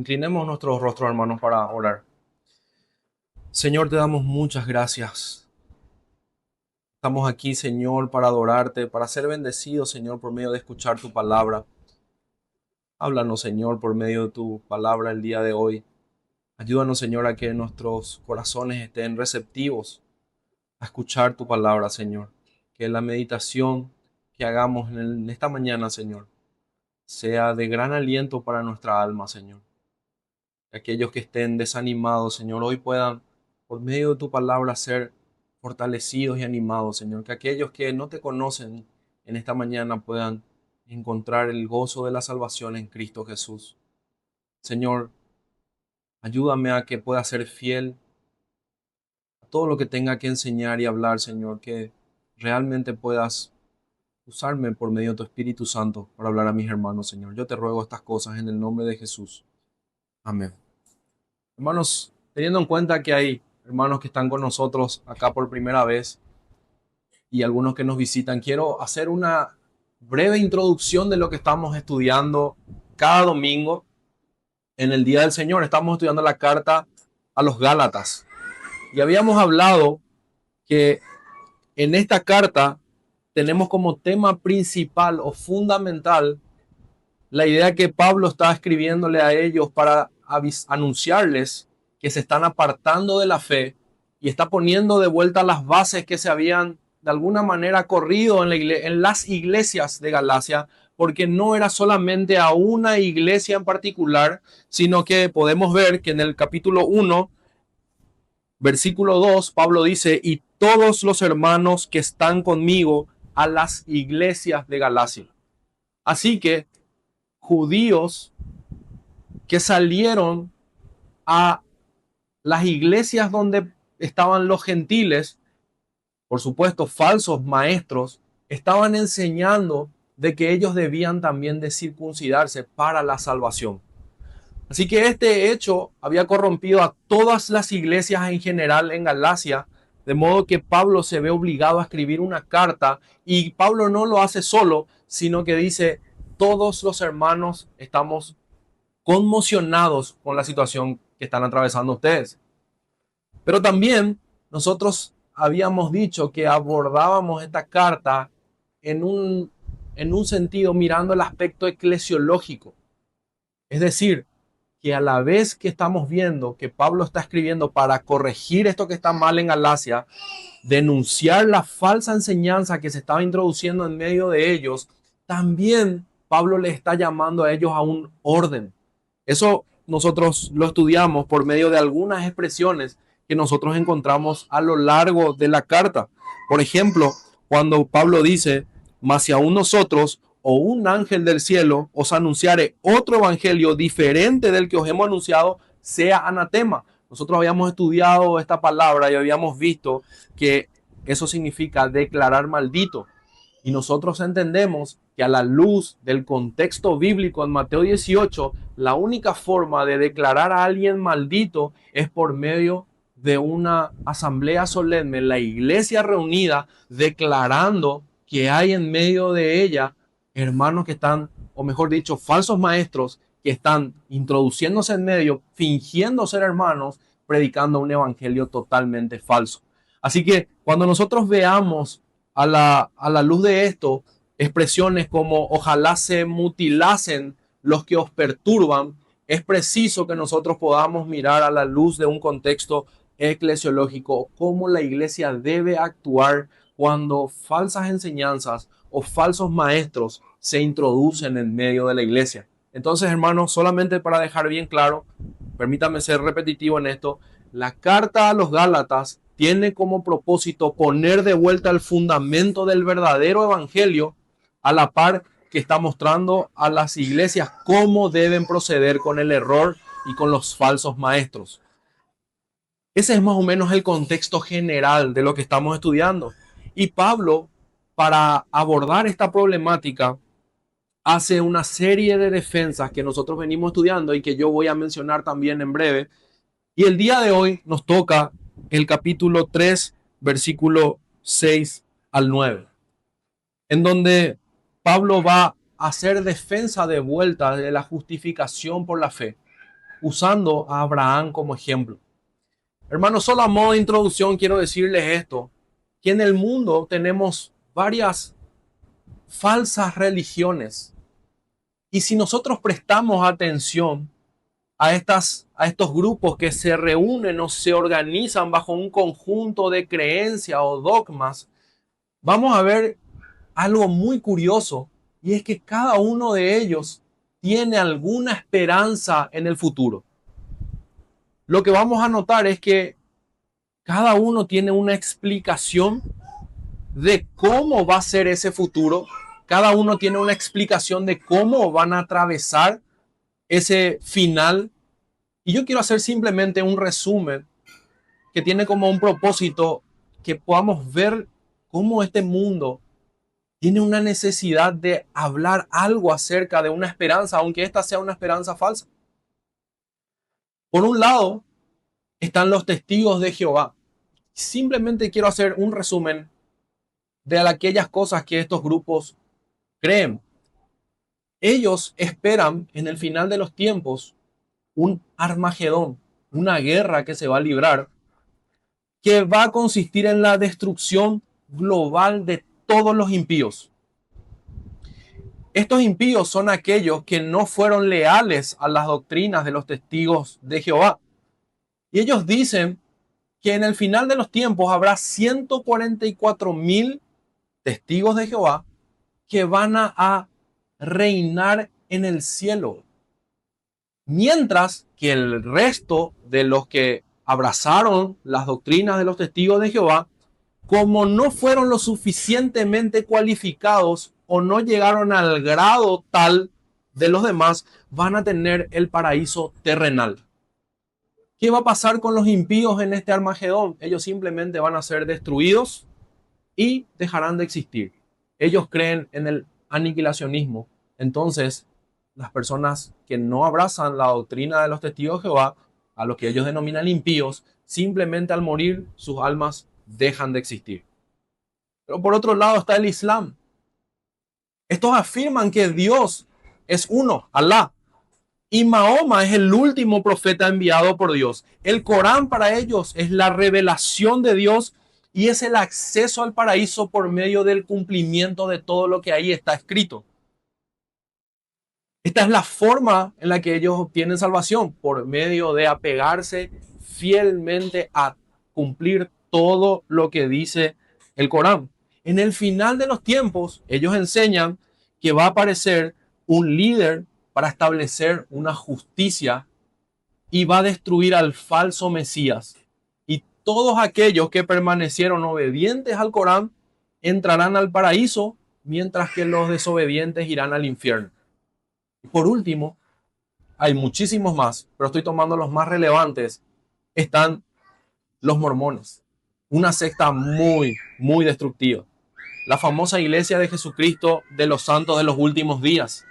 Inclinemos nuestros rostros, hermanos, para orar. Señor, te damos muchas gracias. Estamos aquí, Señor, para adorarte, para ser bendecidos, Señor, por medio de escuchar tu palabra. Háblanos, Señor, por medio de tu palabra el día de hoy. Ayúdanos, Señor, a que nuestros corazones estén receptivos a escuchar tu palabra, Señor. Que la meditación que hagamos en esta mañana, Señor, sea de gran aliento para nuestra alma, Señor. Que aquellos que estén desanimados, Señor, hoy puedan, por medio de tu palabra, ser fortalecidos y animados, Señor. Que aquellos que no te conocen en esta mañana puedan encontrar el gozo de la salvación en Cristo Jesús. Señor, ayúdame a que pueda ser fiel a todo lo que tenga que enseñar y hablar, Señor. Que realmente puedas usarme por medio de tu Espíritu Santo para hablar a mis hermanos, Señor. Yo te ruego estas cosas en el nombre de Jesús. Amén. Hermanos, teniendo en cuenta que hay hermanos que están con nosotros acá por primera vez y algunos que nos visitan, quiero hacer una breve introducción de lo que estamos estudiando cada domingo en el Día del Señor. Estamos estudiando la carta a los Gálatas y habíamos hablado que en esta carta tenemos como tema principal o fundamental la idea que Pablo está escribiéndole a ellos para anunciarles que se están apartando de la fe y está poniendo de vuelta las bases que se habían de alguna manera corrido en las iglesias de Galacia, porque no era solamente a una iglesia en particular, sino que podemos ver que en el capítulo 1, versículo 2, Pablo dice, y todos los hermanos que están conmigo a las iglesias de Galacia. Así que judíos que salieron a las iglesias donde estaban los gentiles, por supuesto falsos maestros, estaban enseñando de que ellos debían también de circuncidarse para la salvación. Así que este hecho había corrompido a todas las iglesias en general en Galacia, de modo que Pablo se ve obligado a escribir una carta y Pablo no lo hace solo, sino que dice, todos los hermanos estamos conmocionados con la situación que están atravesando ustedes. Pero también nosotros habíamos dicho que abordábamos esta carta en un sentido mirando el aspecto eclesiológico. Es decir, que a la vez que estamos viendo que Pablo está escribiendo para corregir esto que está mal en Galacia, denunciar la falsa enseñanza que se estaba introduciendo en medio de ellos, también Pablo les está llamando a ellos a un orden. Eso nosotros lo estudiamos por medio de algunas expresiones que nosotros encontramos a lo largo de la carta. Por ejemplo, cuando Pablo dice, mas si aún nosotros o un ángel del cielo os anunciare otro evangelio diferente del que os hemos anunciado, sea anatema. Nosotros habíamos estudiado esta palabra y habíamos visto que eso significa declarar maldito. Y nosotros entendemos que a la luz del contexto bíblico en Mateo 18, la única forma de declarar a alguien maldito es por medio de una asamblea solemne, la iglesia reunida, declarando que hay en medio de ella hermanos que están, o mejor dicho, falsos maestros que están introduciéndose en medio, fingiendo ser hermanos, predicando un evangelio totalmente falso. Así que cuando nosotros veamos a la luz de esto, expresiones como ojalá se mutilasen los que os perturban, es preciso que nosotros podamos mirar a la luz de un contexto eclesiológico cómo la iglesia debe actuar cuando falsas enseñanzas o falsos maestros se introducen en medio de la iglesia. Entonces, hermanos, solamente para dejar bien claro, permítame ser repetitivo en esto, la carta a los Gálatas tiene como propósito poner de vuelta el fundamento del verdadero evangelio a la par que está mostrando a las iglesias cómo deben proceder con el error y con los falsos maestros. Ese es más o menos el contexto general de lo que estamos estudiando. Y Pablo, para abordar esta problemática, hace una serie de defensas que nosotros venimos estudiando y que yo voy a mencionar también en breve. Y el día de hoy nos toca el capítulo 3, versículo 6 al 9, en donde Pablo va a hacer defensa de vuelta de la justificación por la fe. usando a Abraham como ejemplo. Hermanos, solo a modo de introducción quiero decirles esto, que en el mundo tenemos varias falsas religiones. Y si nosotros prestamos atención a estos grupos que se reúnen o se organizan bajo un conjunto de creencias o dogmas, vamos a ver algo muy curioso, y es que cada uno de ellos tiene alguna esperanza en el futuro. Lo que vamos a notar es que cada uno tiene una explicación de cómo va a ser ese futuro. Cada uno tiene una explicación de cómo van a atravesar ese final. Y yo quiero hacer simplemente un resumen que tiene como un propósito que podamos ver cómo este mundo tiene una necesidad de hablar algo acerca de una esperanza, aunque esta sea una esperanza falsa. Por un lado, están los testigos de Jehová. Simplemente quiero hacer un resumen de aquellas cosas que estos grupos creen. Ellos esperan en el final de los tiempos un Armagedón, una guerra que se va a librar, que va a consistir en la destrucción global de todos los impíos. Estos impíos son aquellos que no fueron leales a las doctrinas de los testigos de Jehová. Y ellos dicen que en el final de los tiempos habrá 144,000 testigos de Jehová que van a reinar en el cielo. Mientras que el resto de los que abrazaron las doctrinas de los testigos de Jehová, como no fueron lo suficientemente cualificados o no llegaron al grado tal de los demás, van a tener el paraíso terrenal. ¿Qué va a pasar con los impíos en este Armagedón? Ellos simplemente van a ser destruidos y dejarán de existir. Ellos creen en el aniquilacionismo. Entonces, las personas que no abrazan la doctrina de los testigos de Jehová, a los que ellos denominan impíos, simplemente al morir sus almas dejan de existir. Pero por otro lado está el Islam. Estos afirman que Dios es uno, Alá, y Mahoma es el último profeta enviado por Dios. El Corán para ellos es la revelación de Dios y es el acceso al paraíso por medio del cumplimiento de todo lo que ahí está escrito. Esta es la forma en la que ellos obtienen salvación, por medio de apegarse fielmente a cumplir todo lo que dice el Corán. En el final de los tiempos, ellos enseñan que va a aparecer un líder para establecer una justicia y va a destruir al falso Mesías. Y todos aquellos que permanecieron obedientes al Corán entrarán al paraíso, mientras que los desobedientes irán al infierno. Y por último, hay muchísimos más, pero estoy tomando los más relevantes. Están los mormones, una secta muy, muy destructiva. La famosa iglesia de Jesucristo de los santos de los últimos días.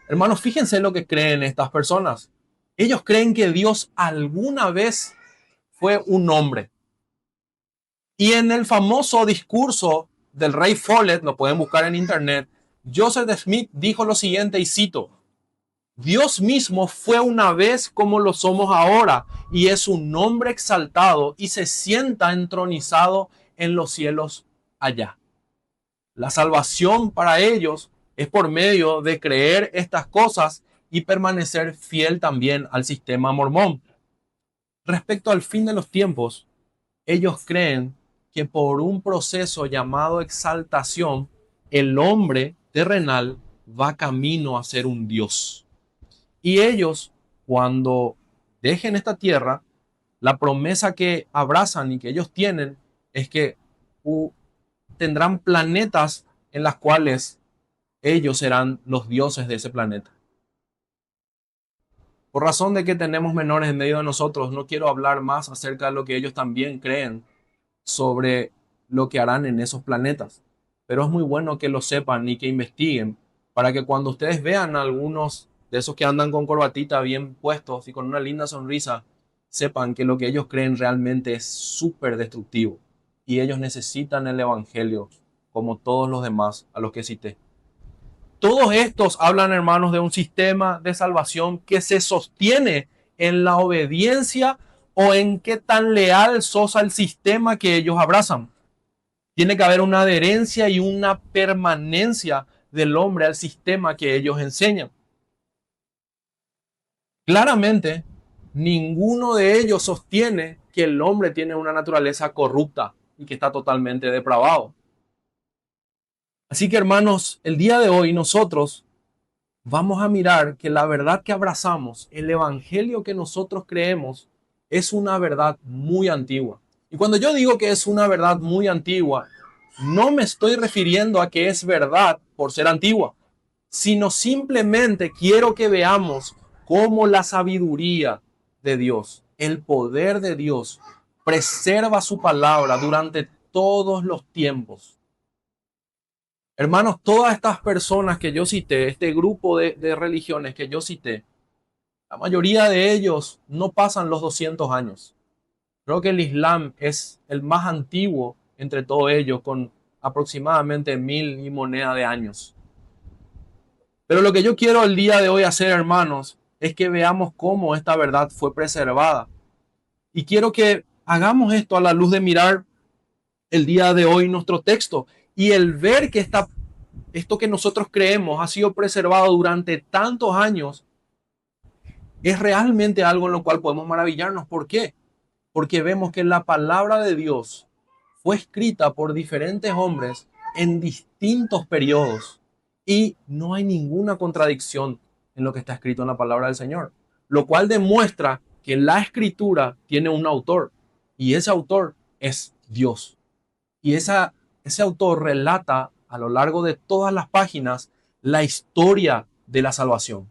Hermanos, fíjense lo que creen estas personas. Ellos creen que Dios alguna vez fue un hombre. Y en el famoso discurso del rey Follett, lo pueden buscar en internet, Joseph Smith dijo lo siguiente, y cito: Dios mismo fue una vez como lo somos ahora, y es un hombre exaltado y se sienta entronizado en los cielos allá. La salvación para ellos es por medio de creer estas cosas y permanecer fiel también al sistema mormón. Respecto al fin de los tiempos, ellos creen que por un proceso llamado exaltación, el hombre terrenal va camino a ser un Dios. Y ellos, cuando dejen esta tierra, la promesa que abrazan y que ellos tienen es que tendrán planetas en las cuales ellos serán los dioses de ese planeta. Por razón de que tenemos menores en medio de nosotros, no quiero hablar más acerca de lo que ellos también creen sobre lo que harán en esos planetas. Pero es muy bueno que lo sepan y que investiguen para que cuando ustedes vean a algunos de esos que andan con corbatita bien puestos y con una linda sonrisa, sepan que lo que ellos creen realmente es súper destructivo y ellos necesitan el evangelio como todos los demás a los que cité. Todos estos hablan, hermanos, de un sistema de salvación que se sostiene en la obediencia o en qué tan leal sos al sistema que ellos abrazan. Tiene que haber una adherencia y una permanencia del hombre al sistema que ellos enseñan. Claramente, ninguno de ellos sostiene que el hombre tiene una naturaleza corrupta y que está totalmente depravado. Así que, hermanos, el día de hoy nosotros vamos a mirar que la verdad que abrazamos, el evangelio que nosotros creemos, es una verdad muy antigua. Y cuando yo digo que es una verdad muy antigua, no me estoy refiriendo a que es verdad por ser antigua, sino simplemente quiero que veamos cómo la sabiduría de Dios, el poder de Dios, preserva su palabra durante todos los tiempos. Hermanos, todas estas personas que yo cité, este grupo de religiones que yo cité, la mayoría de ellos no pasan los 200 años. Creo que el Islam es el más antiguo entre todos ellos, con aproximadamente 1000 y moneda de años. Pero lo que yo quiero el día de hoy hacer, hermanos, es que veamos cómo esta verdad fue preservada. Y quiero que hagamos esto a la luz de mirar el día de hoy nuestro texto y el ver que esto que nosotros creemos ha sido preservado durante tantos años es realmente algo en lo cual podemos maravillarnos. ¿Por qué? Porque vemos que la palabra de Dios fue escrita por diferentes hombres en distintos periodos y no hay ninguna contradicción en lo que está escrito en la palabra del Señor, lo cual demuestra que la escritura tiene un autor y ese autor es Dios. Y ese autor relata a lo largo de todas las páginas la historia de la salvación.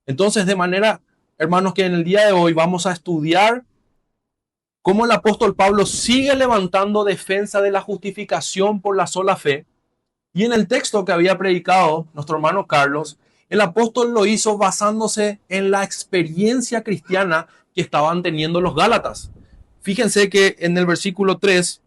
Entonces, de manera, hermanos, que en el día de hoy vamos a estudiar cómo el apóstol Pablo sigue levantando defensa de la justificación por la sola fe. Y en el texto que había predicado nuestro hermano Carlos, el apóstol lo hizo basándose en la experiencia cristiana que estaban teniendo los Gálatas. Fíjense que en el versículo 3,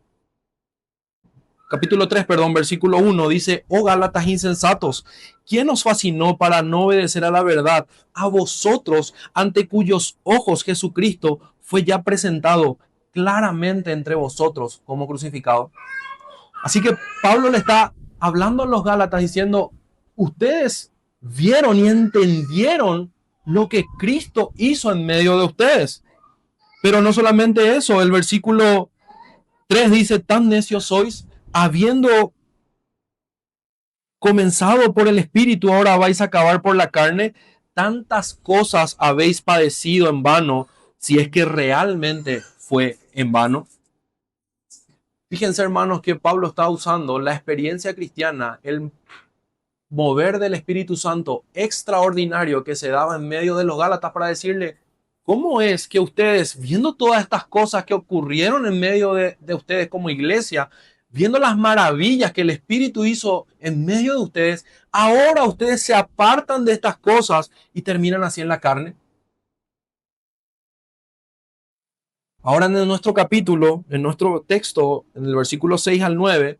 capítulo 3, perdón, versículo 1 dice: oh Gálatas insensatos, ¿quién os fascinó para no obedecer a la verdad? A vosotros, ante cuyos ojos Jesucristo fue ya presentado claramente entre vosotros como crucificado. Así que Pablo le está hablando a los Gálatas diciendo: ustedes vieron y entendieron lo que Cristo hizo en medio de ustedes. Pero no solamente eso, el versículo 3 dice: tan necios sois, habiendo comenzado por el Espíritu, ahora vais a acabar por la carne. Tantas cosas habéis padecido en vano, si es que realmente fue en vano. Fíjense, hermanos, que Pablo está usando la experiencia cristiana, el mover del Espíritu Santo extraordinario que se daba en medio de los Gálatas para decirle: ¿cómo es que ustedes, viendo todas estas cosas que ocurrieron en medio de ustedes como iglesia, viendo las maravillas que el Espíritu hizo en medio de ustedes, ahora ustedes se apartan de estas cosas y terminan así en la carne? Ahora en nuestro capítulo, en nuestro texto, en el versículo 6 al 9,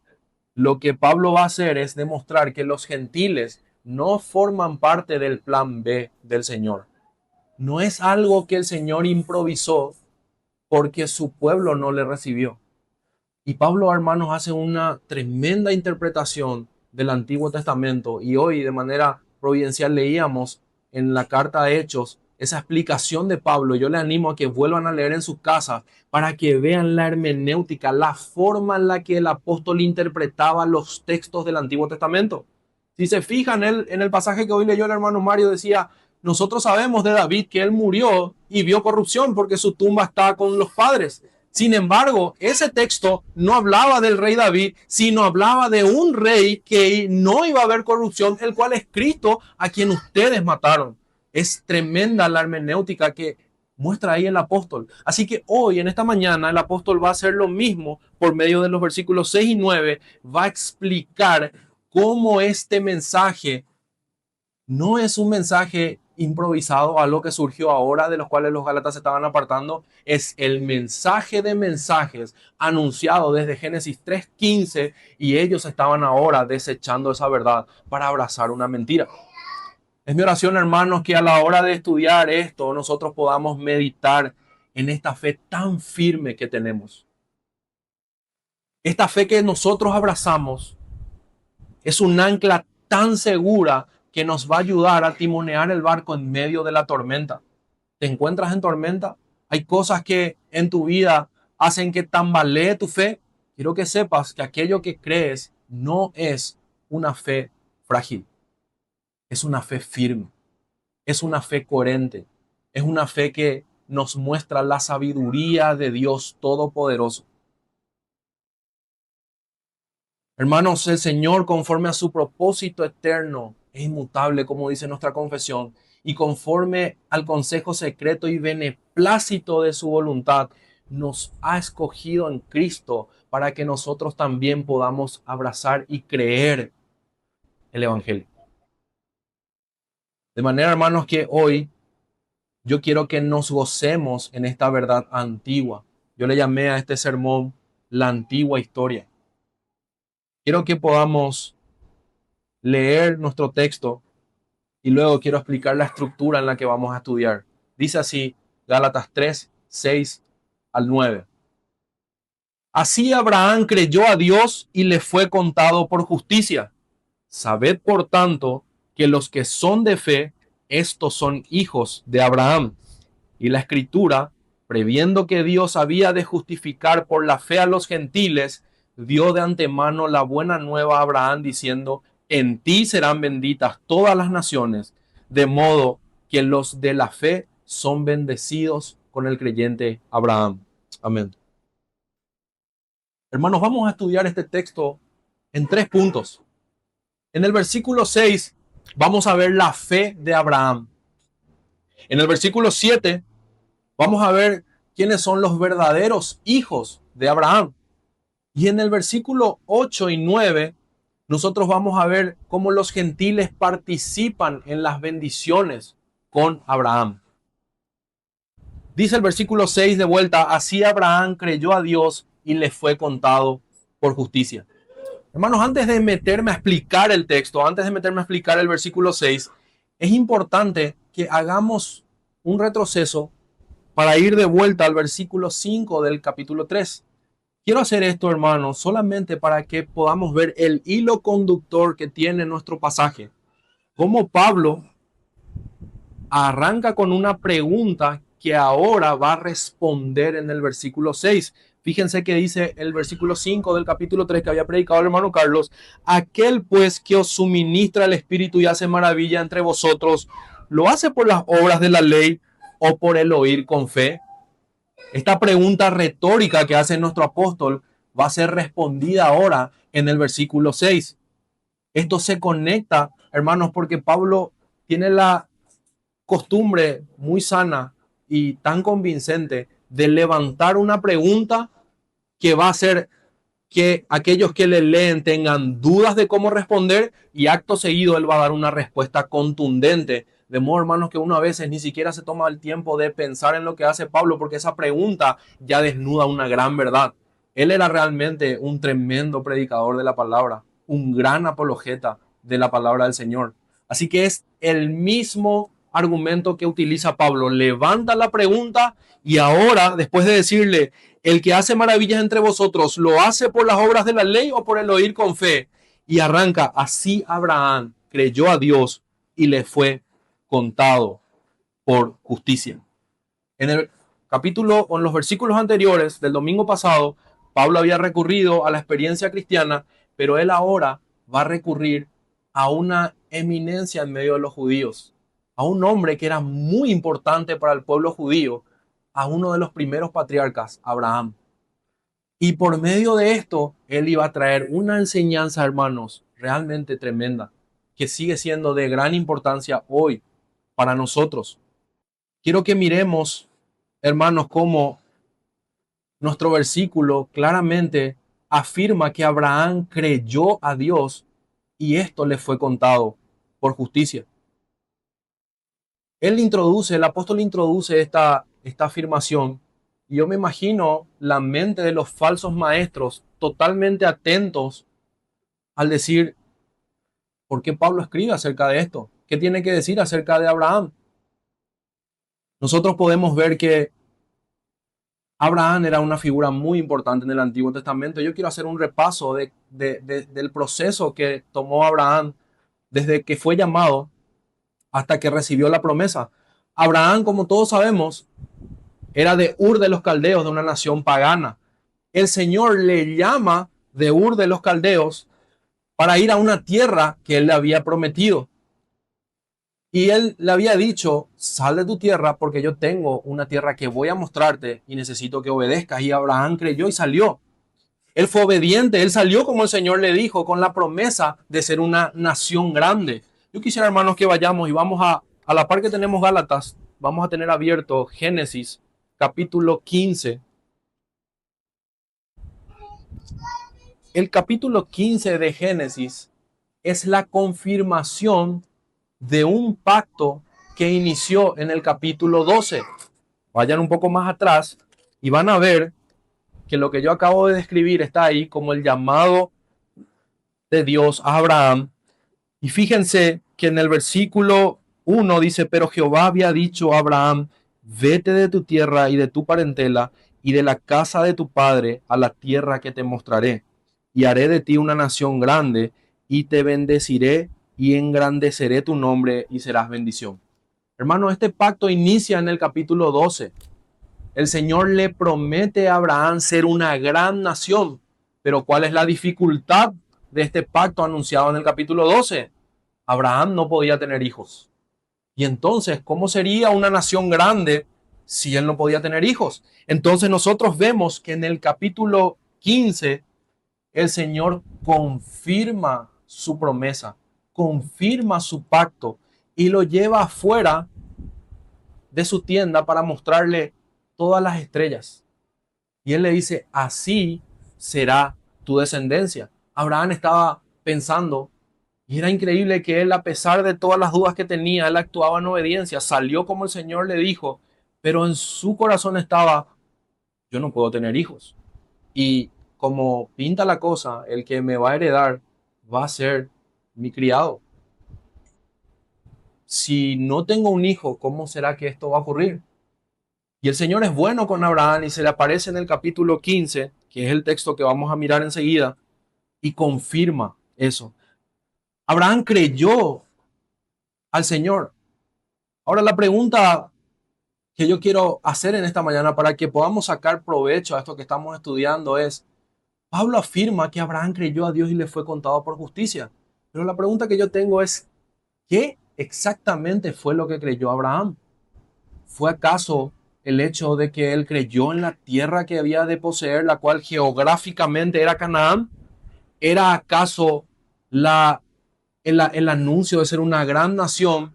lo que Pablo va a hacer es demostrar que los gentiles no forman parte del plan B del Señor. No es algo que el Señor improvisó porque su pueblo no le recibió. Y Pablo, hermanos, hace una tremenda interpretación del Antiguo Testamento y hoy de manera providencial leíamos en la carta de Hechos esa explicación de Pablo. Yo les animo a que vuelvan a leer en sus casas para que vean la hermenéutica, la forma en la que el apóstol interpretaba los textos del Antiguo Testamento. Si se fijan en el pasaje que hoy leyó el hermano Mario, decía: nosotros sabemos de David que él murió y vio corrupción porque su tumba está con los padres. Sin embargo, ese texto no hablaba del rey David, sino hablaba de un rey que no iba a haber corrupción, el cual es Cristo, a quien ustedes mataron. Es tremenda la hermenéutica que muestra ahí el apóstol. Así que hoy, en esta mañana, el apóstol va a hacer lo mismo por medio de los versículos 6 y 9. Va a explicar cómo este mensaje no es un mensaje improvisado, algo que surgió ahora, de los cuales los Gálatas se estaban apartando. Es el mensaje de mensajes anunciado desde Génesis 3:15, y ellos estaban ahora desechando esa verdad para abrazar una mentira. Es mi oración, hermanos, que a la hora de estudiar esto nosotros podamos meditar en esta fe tan firme que tenemos. Esta fe que nosotros abrazamos es un ancla tan segura que nos va a ayudar a timonear el barco en medio de la tormenta. ¿Te encuentras en tormenta? ¿Hay cosas que en tu vida hacen que tambalee tu fe? Quiero que sepas que aquello que crees no es una fe frágil, es una fe firme, es una fe coherente, es una fe que nos muestra la sabiduría de Dios Todopoderoso. Hermanos, el Señor, conforme a su propósito eterno, es inmutable, como dice nuestra confesión, y conforme al consejo secreto y beneplácito de su voluntad, nos ha escogido en Cristo para que nosotros también podamos abrazar y creer el Evangelio. De manera, hermanos, que hoy yo quiero que nos gocemos en esta verdad antigua. Yo le llamé a este sermón la antigua historia. Quiero que podamos leer nuestro texto y luego quiero explicar la estructura en la que vamos a estudiar. Dice así, Gálatas 3:6-9. Así Abraham creyó a Dios y le fue contado por justicia. Sabed, por tanto, que los que son de fe, estos son hijos de Abraham. Y la Escritura, previendo que Dios había de justificar por la fe a los gentiles, dio de antemano la buena nueva a Abraham diciendo: en ti serán benditas todas las naciones, de modo que los de la fe son bendecidos con el creyente Abraham. Amén. Hermanos, vamos a estudiar este texto en 3 puntos. En el versículo 6 vamos a ver la fe de Abraham. En el versículo 7 vamos a ver quiénes son los verdaderos hijos de Abraham. Y en el versículo 8 y 9 nosotros vamos a ver cómo los gentiles participan en las bendiciones con Abraham. Dice el versículo 6 de vuelta: así Abraham creyó a Dios y le fue contado por justicia. Hermanos, antes de meterme a explicar el texto, antes de meterme a explicar el versículo 6, es importante que hagamos un retroceso para ir de vuelta al versículo 5 del capítulo 3. Quiero hacer esto, hermanos, solamente para que podamos ver el hilo conductor que tiene nuestro pasaje. Cómo Pablo arranca con una pregunta que ahora va a responder en el versículo 6. Fíjense que dice el versículo 5 del capítulo 3 que había predicado el hermano Carlos: aquel pues que os suministra el Espíritu y hace maravilla entre vosotros, ¿lo hace por las obras de la ley o por el oír con fe? Esta pregunta retórica que hace nuestro apóstol va a ser respondida ahora en el versículo 6. Esto se conecta, hermanos, porque Pablo tiene la costumbre muy sana y tan convincente de levantar una pregunta que va a hacer que aquellos que le leen tengan dudas de cómo responder, y acto seguido él va a dar una respuesta contundente. De modo, hermanos, que uno a veces ni siquiera se toma el tiempo de pensar en lo que hace Pablo, porque esa pregunta ya desnuda una gran verdad. Él era realmente un tremendo predicador de la palabra, un gran apologeta de la palabra del Señor. Así que es el mismo argumento que utiliza Pablo. Levanta la pregunta y ahora, después de decirle: el que hace maravillas entre vosotros, ¿lo hace por las obras de la ley o por el oír con fe? Y arranca: así Abraham creyó a Dios y le fue contado por justicia. En el capítulo o en los versículos anteriores del domingo pasado, Pablo había recurrido a la experiencia cristiana, pero él ahora va a recurrir a una eminencia en medio de los judíos, a un hombre que era muy importante para el pueblo judío, a uno de los primeros patriarcas, Abraham. Y por medio de esto, él iba a traer una enseñanza, hermanos, realmente tremenda, que sigue siendo de gran importancia hoy para nosotros. Quiero que miremos, hermanos, cómo nuestro versículo claramente afirma que Abraham creyó a Dios, y esto le fue contado por justicia. El apóstol introduce esta afirmación, y yo me imagino la mente de los falsos maestros totalmente atentos al decir, ¿por qué Pablo escribe acerca de esto? ¿Qué tiene que decir acerca de Abraham? Nosotros podemos ver que Abraham era una figura muy importante en el Antiguo Testamento. Yo quiero hacer un repaso del proceso que tomó Abraham desde que fue llamado hasta que recibió la promesa. Abraham, como todos sabemos, era de Ur de los Caldeos, de una nación pagana. El Señor le llama de Ur de los Caldeos para ir a una tierra que él le había prometido. Y él le había dicho, sal de tu tierra porque yo tengo una tierra que voy a mostrarte y necesito que obedezcas. Y Abraham creyó y salió. Él fue obediente, él salió como el Señor le dijo, con la promesa de ser una nación grande. Yo quisiera, hermanos, que vayamos y vamos a la par que tenemos Gálatas, vamos a tener abierto Génesis capítulo 15. El capítulo 15 de Génesis es la confirmación de un pacto que inició en el capítulo 12. Vayan un poco más atrás y van a ver que lo que yo acabo de describir está ahí como el llamado de Dios a Abraham. Y fíjense que en el versículo 1 dice, pero Jehová había dicho a Abraham, vete de tu tierra y de tu parentela y de la casa de tu padre a la tierra que te mostraré. Y haré de ti una nación grande y te bendeciré y engrandeceré tu nombre y serás bendición. Hermano, este pacto inicia en el capítulo 12. El Señor le promete a Abraham ser una gran nación. Pero ¿cuál es la dificultad de este pacto anunciado en el capítulo 12? Abraham no podía tener hijos. Y entonces, ¿cómo sería una nación grande si él no podía tener hijos? Entonces nosotros vemos que en el capítulo 15 el Señor confirma su promesa, confirma su pacto y lo lleva afuera de su tienda para mostrarle todas las estrellas. Y él le dice, así será tu descendencia. Abraham estaba pensando, y era increíble que él, a pesar de todas las dudas que tenía, él actuaba en obediencia, salió como el Señor le dijo, pero en su corazón estaba, yo no puedo tener hijos. Y como pinta la cosa, el que me va a heredar va a ser mi criado. Si no tengo un hijo, ¿cómo será que esto va a ocurrir? Y el Señor es bueno con Abraham y se le aparece en el capítulo 15, que es el texto que vamos a mirar enseguida, y confirma eso. Abraham creyó al Señor. Ahora la pregunta que yo quiero hacer en esta mañana para que podamos sacar provecho a esto que estamos estudiando es, Pablo afirma que Abraham creyó a Dios y le fue contado por justicia. Pero la pregunta que yo tengo es, ¿qué exactamente fue lo que creyó Abraham? ¿Fue acaso el hecho de que él creyó en la tierra que había de poseer, la cual geográficamente era Canaán? ¿Era acaso el anuncio de ser una gran nación?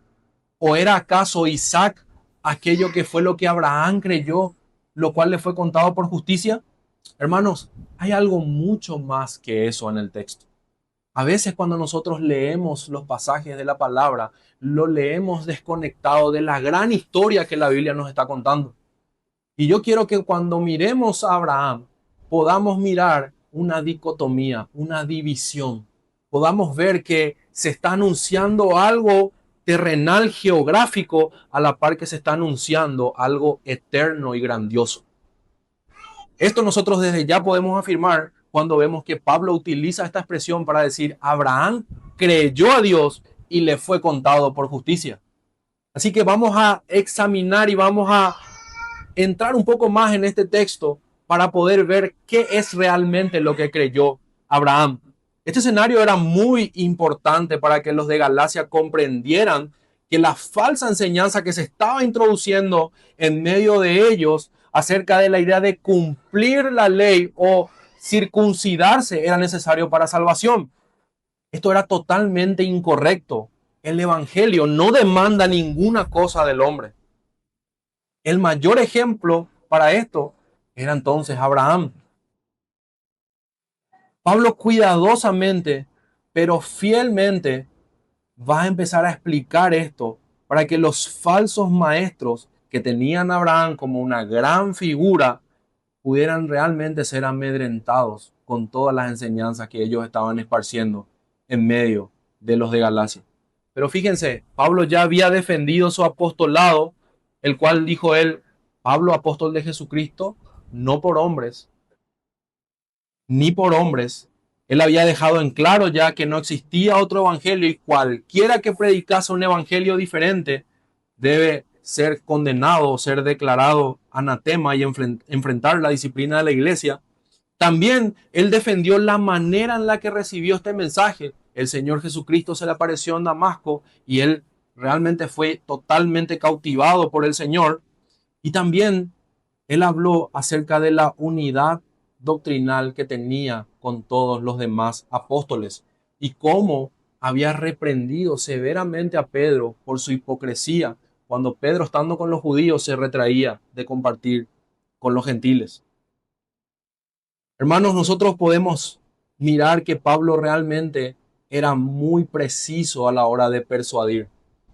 ¿O era acaso Isaac aquello que fue lo que Abraham creyó, lo cual le fue contado por justicia? Hermanos, hay algo mucho más que eso en el texto. A veces cuando nosotros leemos los pasajes de la palabra, lo leemos desconectado de la gran historia que la Biblia nos está contando. Y yo quiero que cuando miremos a Abraham, podamos mirar una dicotomía, una división. Podamos ver que se está anunciando algo terrenal geográfico a la par que se está anunciando algo eterno y grandioso. Esto nosotros desde ya podemos afirmar cuando vemos que Pablo utiliza esta expresión para decir, Abraham creyó a Dios y le fue contado por justicia. Así que vamos a examinar y vamos a entrar un poco más en este texto para poder ver qué es realmente lo que creyó Abraham. Este escenario era muy importante para que los de Galacia comprendieran que la falsa enseñanza que se estaba introduciendo en medio de ellos acerca de la idea de cumplir la ley o circuncidarse era necesario para salvación. Esto era totalmente incorrecto. El evangelio no demanda ninguna cosa del hombre. El mayor ejemplo para esto era entonces Abraham. Pablo cuidadosamente, pero fielmente, va a empezar a explicar esto para que los falsos maestros que tenían a Abraham como una gran figura pudieran realmente ser amedrentados con todas las enseñanzas que ellos estaban esparciendo en medio de los de Galacia. Pero fíjense, Pablo ya había defendido su apostolado, el cual dijo él, Pablo, apóstol de Jesucristo, no por hombres, ni por hombres. Él había dejado en claro ya que no existía otro evangelio y cualquiera que predicase un evangelio diferente debe ser condenado o ser declarado anatema y enfrentar la disciplina de la iglesia. También él defendió la manera en la que recibió este mensaje. El Señor Jesucristo se le apareció en Damasco y él realmente fue totalmente cautivado por el Señor. Y también él habló acerca de la unidad doctrinal que tenía con todos los demás apóstoles y cómo había reprendido severamente a Pedro por su hipocresía cuando Pedro, estando con los judíos, se retraía de compartir con los gentiles. Hermanos, nosotros podemos mirar que Pablo realmente era muy preciso a la hora de persuadir.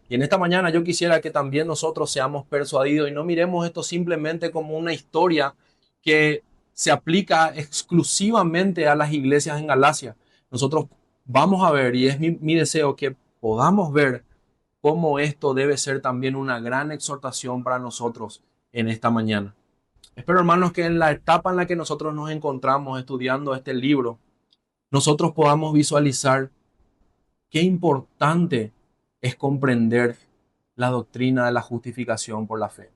Y en esta mañana yo quisiera que también nosotros seamos persuadidos y no miremos esto simplemente como una historia que se aplica exclusivamente a las iglesias en Galacia. Nosotros vamos a ver, y es mi deseo, que podamos ver cómo esto debe ser también una gran exhortación para nosotros en esta mañana. Espero, hermanos, que en la etapa en la que nosotros nos encontramos estudiando este libro, nosotros podamos visualizar qué importante es comprender la doctrina de la justificación por la fe.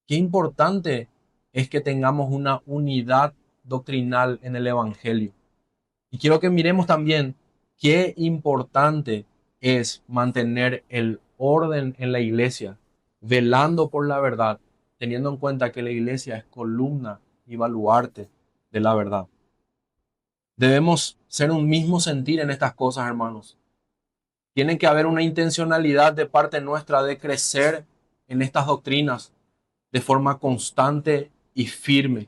Qué importante es que tengamos una unidad doctrinal en el Evangelio. Y quiero que miremos también qué importante es mantener el orden en la iglesia, velando por la verdad, teniendo en cuenta que la iglesia es columna y baluarte de la verdad. Debemos ser un mismo sentir en estas cosas, hermanos. Tiene que haber una intencionalidad de parte nuestra de crecer en estas doctrinas de forma constante y firme.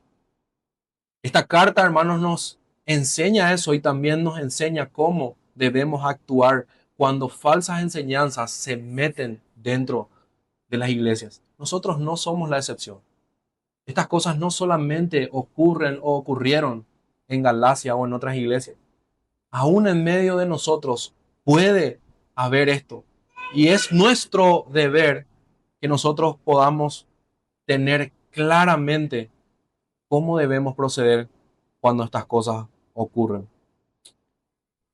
Esta carta, hermanos, nos enseña eso y también nos enseña cómo debemos actuar cuando falsas enseñanzas se meten dentro de las iglesias. Nosotros no somos la excepción. Estas cosas no solamente ocurren o ocurrieron en Galacia o en otras iglesias. Aún en medio de nosotros puede haber esto. Y es nuestro deber que nosotros podamos tener claramente cómo debemos proceder cuando estas cosas ocurren.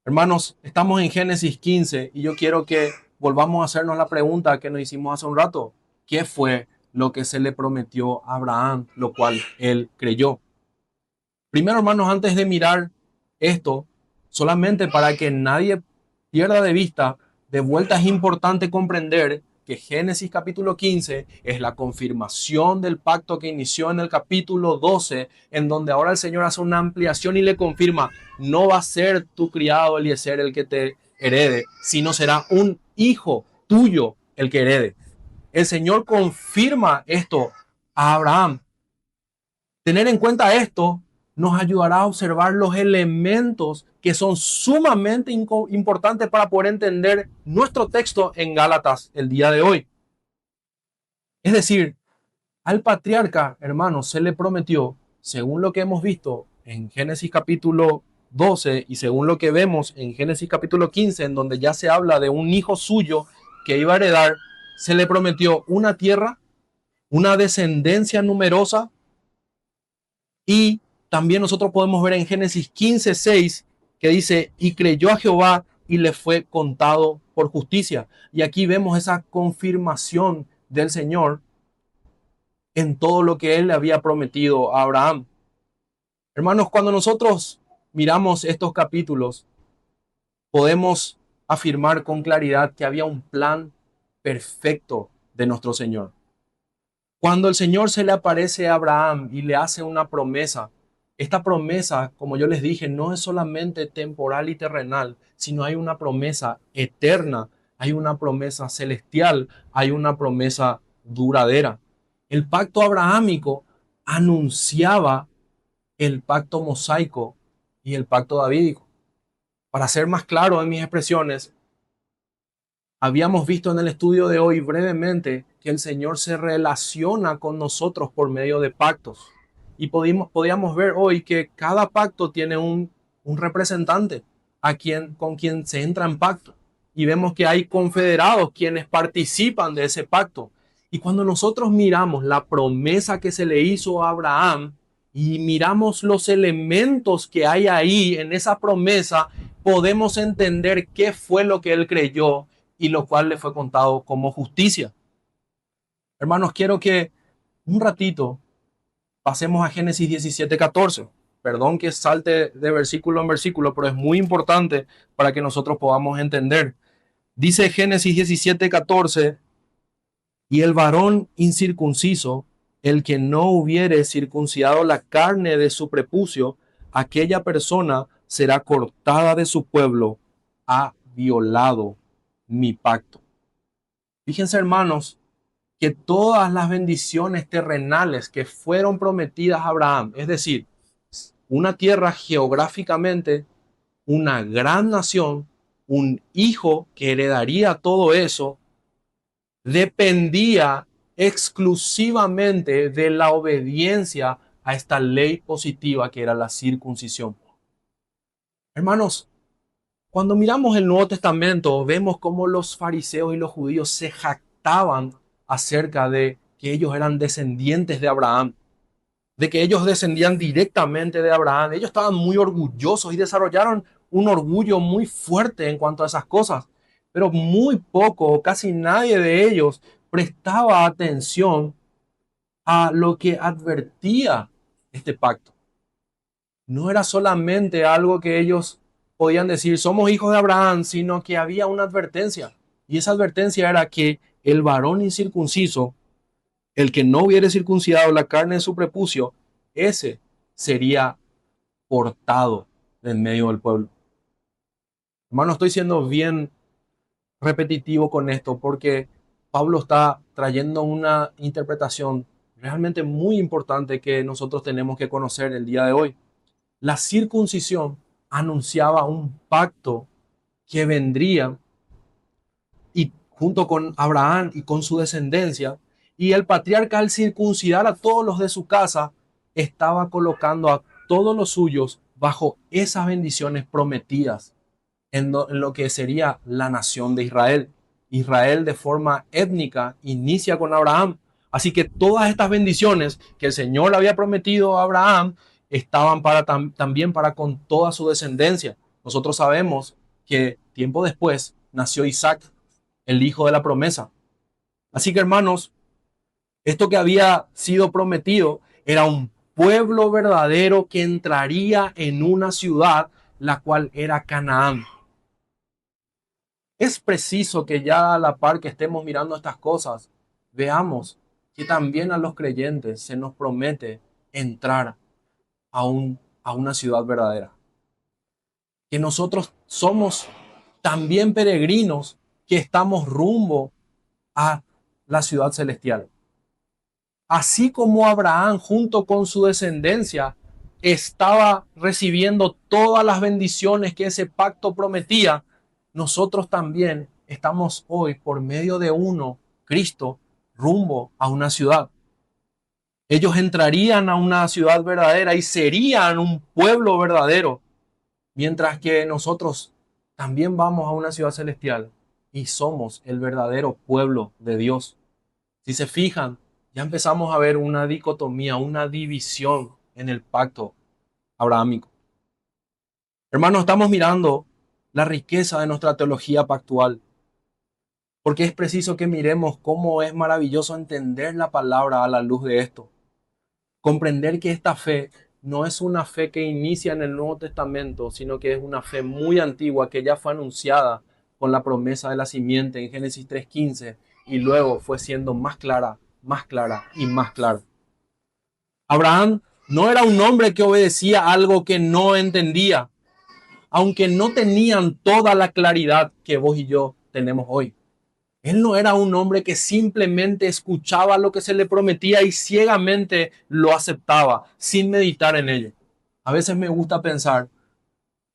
Hermanos, estamos en Génesis 15 y yo quiero que volvamos a hacernos la pregunta que nos hicimos hace un rato. ¿Qué fue lo que se le prometió a Abraham, lo cual él creyó? Primero, hermanos, antes de mirar esto, solamente para que nadie pierda de vista, de vuelta es importante comprender que Génesis capítulo 15 es la confirmación del pacto que inició en el capítulo 12, en donde ahora el Señor hace una ampliación y le confirma, no va a ser tu criado Eliezer el que te herede, sino será un hijo tuyo el que herede. El Señor confirma esto a Abraham. Tener en cuenta esto nos ayudará a observar los elementos que son sumamente importantes para poder entender nuestro texto en Gálatas el día de hoy. Es decir, al patriarca, hermanos, se le prometió, según lo que hemos visto en Génesis capítulo 12 y según lo que vemos en Génesis capítulo 15, en donde ya se habla de un hijo suyo que iba a heredar, se le prometió una tierra, una descendencia numerosa. Y también nosotros podemos ver en Génesis 15:6 que dice, y creyó a Jehová y le fue contado por justicia. Y aquí vemos esa confirmación del Señor en todo lo que él le había prometido a Abraham. Hermanos, cuando nosotros miramos estos capítulos, podemos afirmar con claridad que había un plan perfecto de nuestro Señor. Cuando el Señor se le aparece a Abraham y le hace una promesa, esta promesa, como yo les dije, no es solamente temporal y terrenal, sino hay una promesa eterna, hay una promesa celestial, hay una promesa duradera. El pacto abrahámico anunciaba el pacto mosaico y el pacto davídico. Para ser más claro en mis expresiones, Habíamos visto en el estudio de hoy brevemente que el Señor se relaciona con nosotros por medio de pactos. Y podíamos ver hoy que cada pacto tiene un representante con quien se entra en pacto. Y vemos que hay confederados quienes participan de ese pacto. Y cuando nosotros miramos la promesa que se le hizo a Abraham y miramos los elementos que hay ahí en esa promesa, podemos entender qué fue lo que él creyó y lo cual le fue contado como justicia. Hermanos, quiero que un ratito pasemos a Génesis 17:14. Perdón que salte de versículo en versículo, pero es muy importante para que nosotros podamos entender. Dice Génesis 17:14, y el varón incircunciso, el que no hubiere circuncidado la carne de su prepucio, aquella persona será cortada de su pueblo, ha violado mi pacto. Fíjense, hermanos, que todas las bendiciones terrenales que fueron prometidas a Abraham, es decir, una tierra geográficamente, una gran nación, un hijo que heredaría todo eso, dependía exclusivamente de la obediencia a esta ley positiva que era la circuncisión. Hermanos, cuando miramos el Nuevo Testamento, vemos cómo los fariseos y los judíos se jactaban acerca de que ellos eran descendientes de Abraham, de que ellos descendían directamente de Abraham. Ellos estaban muy orgullosos y desarrollaron un orgullo muy fuerte en cuanto a esas cosas, pero muy poco, casi nadie de ellos prestaba atención a lo que advertía este pacto. No era solamente algo que ellos podían decir, somos hijos de Abraham, sino que había una advertencia. Y esa advertencia era que el varón incircunciso, el que no hubiere circuncidado la carne de su prepucio, ese sería cortado en medio del pueblo. Hermano, estoy siendo bien repetitivo con esto porque Pablo está trayendo una interpretación realmente muy importante que nosotros tenemos que conocer el día de hoy. La circuncisión anunciaba un pacto que vendría y junto con Abraham y con su descendencia, y el patriarca al circuncidar a todos los de su casa, estaba colocando a todos los suyos bajo esas bendiciones prometidas en lo que sería la nación de Israel. Israel de forma étnica inicia con Abraham. Así que todas estas bendiciones que el Señor le había prometido a Abraham estaban también para con toda su descendencia. Nosotros sabemos que tiempo después nació Isaac, el hijo de la promesa. Así que hermanos, esto que había sido prometido era un pueblo verdadero que entraría en una ciudad, la cual era Canaán. Es preciso que ya a la par que estemos mirando estas cosas, veamos que también a los creyentes se nos promete entrar a una ciudad verdadera. Que nosotros somos también peregrinos que estamos rumbo a la ciudad celestial. Así como Abraham junto con su descendencia estaba recibiendo todas las bendiciones que ese pacto prometía, nosotros también estamos hoy por medio de uno, Cristo, rumbo a una ciudad. Ellos entrarían a una ciudad verdadera y serían un pueblo verdadero, mientras que nosotros también vamos a una ciudad celestial y somos el verdadero pueblo de Dios. Si se fijan, ya empezamos a ver una dicotomía, una división en el pacto abrahámico. Hermanos, estamos mirando la riqueza de nuestra teología pactual, porque es preciso que miremos cómo es maravilloso entender la palabra a la luz de esto. Comprender que esta fe no es una fe que inicia en el Nuevo Testamento, sino que es una fe muy antigua que ya fue anunciada con la promesa de la simiente en Génesis 3:15 y luego fue siendo más clara y más clara. Abraham no era un hombre que obedecía algo que no entendía, aunque no tenían toda la claridad que vos y yo tenemos hoy. Él no era un hombre que simplemente escuchaba lo que se le prometía y ciegamente lo aceptaba sin meditar en ello. A veces me gusta pensar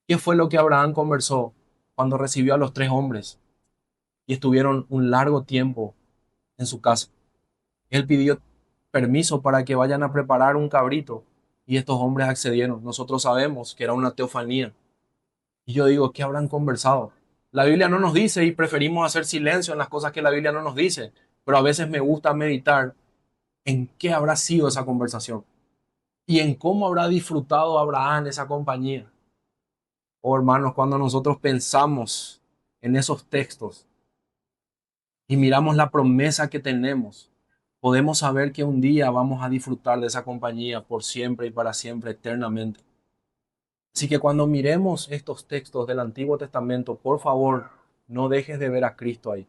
qué fue lo que Abraham conversó cuando recibió a los tres hombres. y estuvieron un largo tiempo en su casa. Él pidió permiso para que vayan a preparar un cabrito y estos hombres accedieron. Nosotros sabemos que era una teofanía. Y yo digo, ¿qué habrán conversado? La Biblia no nos dice y preferimos hacer silencio en las cosas que la Biblia no nos dice, pero a veces me gusta meditar en qué habrá sido esa conversación y en cómo habrá disfrutado Abraham esa compañía. Oh, hermanos, cuando nosotros pensamos en esos textos y miramos la promesa que tenemos, podemos saber que un día vamos a disfrutar de esa compañía por siempre y para siempre, eternamente. Así que cuando miremos estos textos del Antiguo Testamento, por favor, no dejes de ver a Cristo ahí.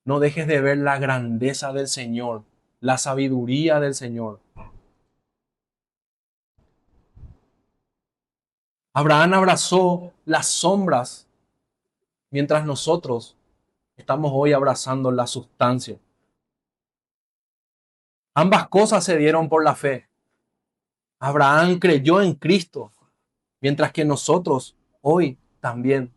No dejes de ver la grandeza del Señor, la sabiduría del Señor. Abraham abrazó las sombras mientras nosotros estamos hoy abrazando la sustancia. Ambas cosas se dieron por la fe. Abraham creyó en Cristo, mientras que nosotros hoy también.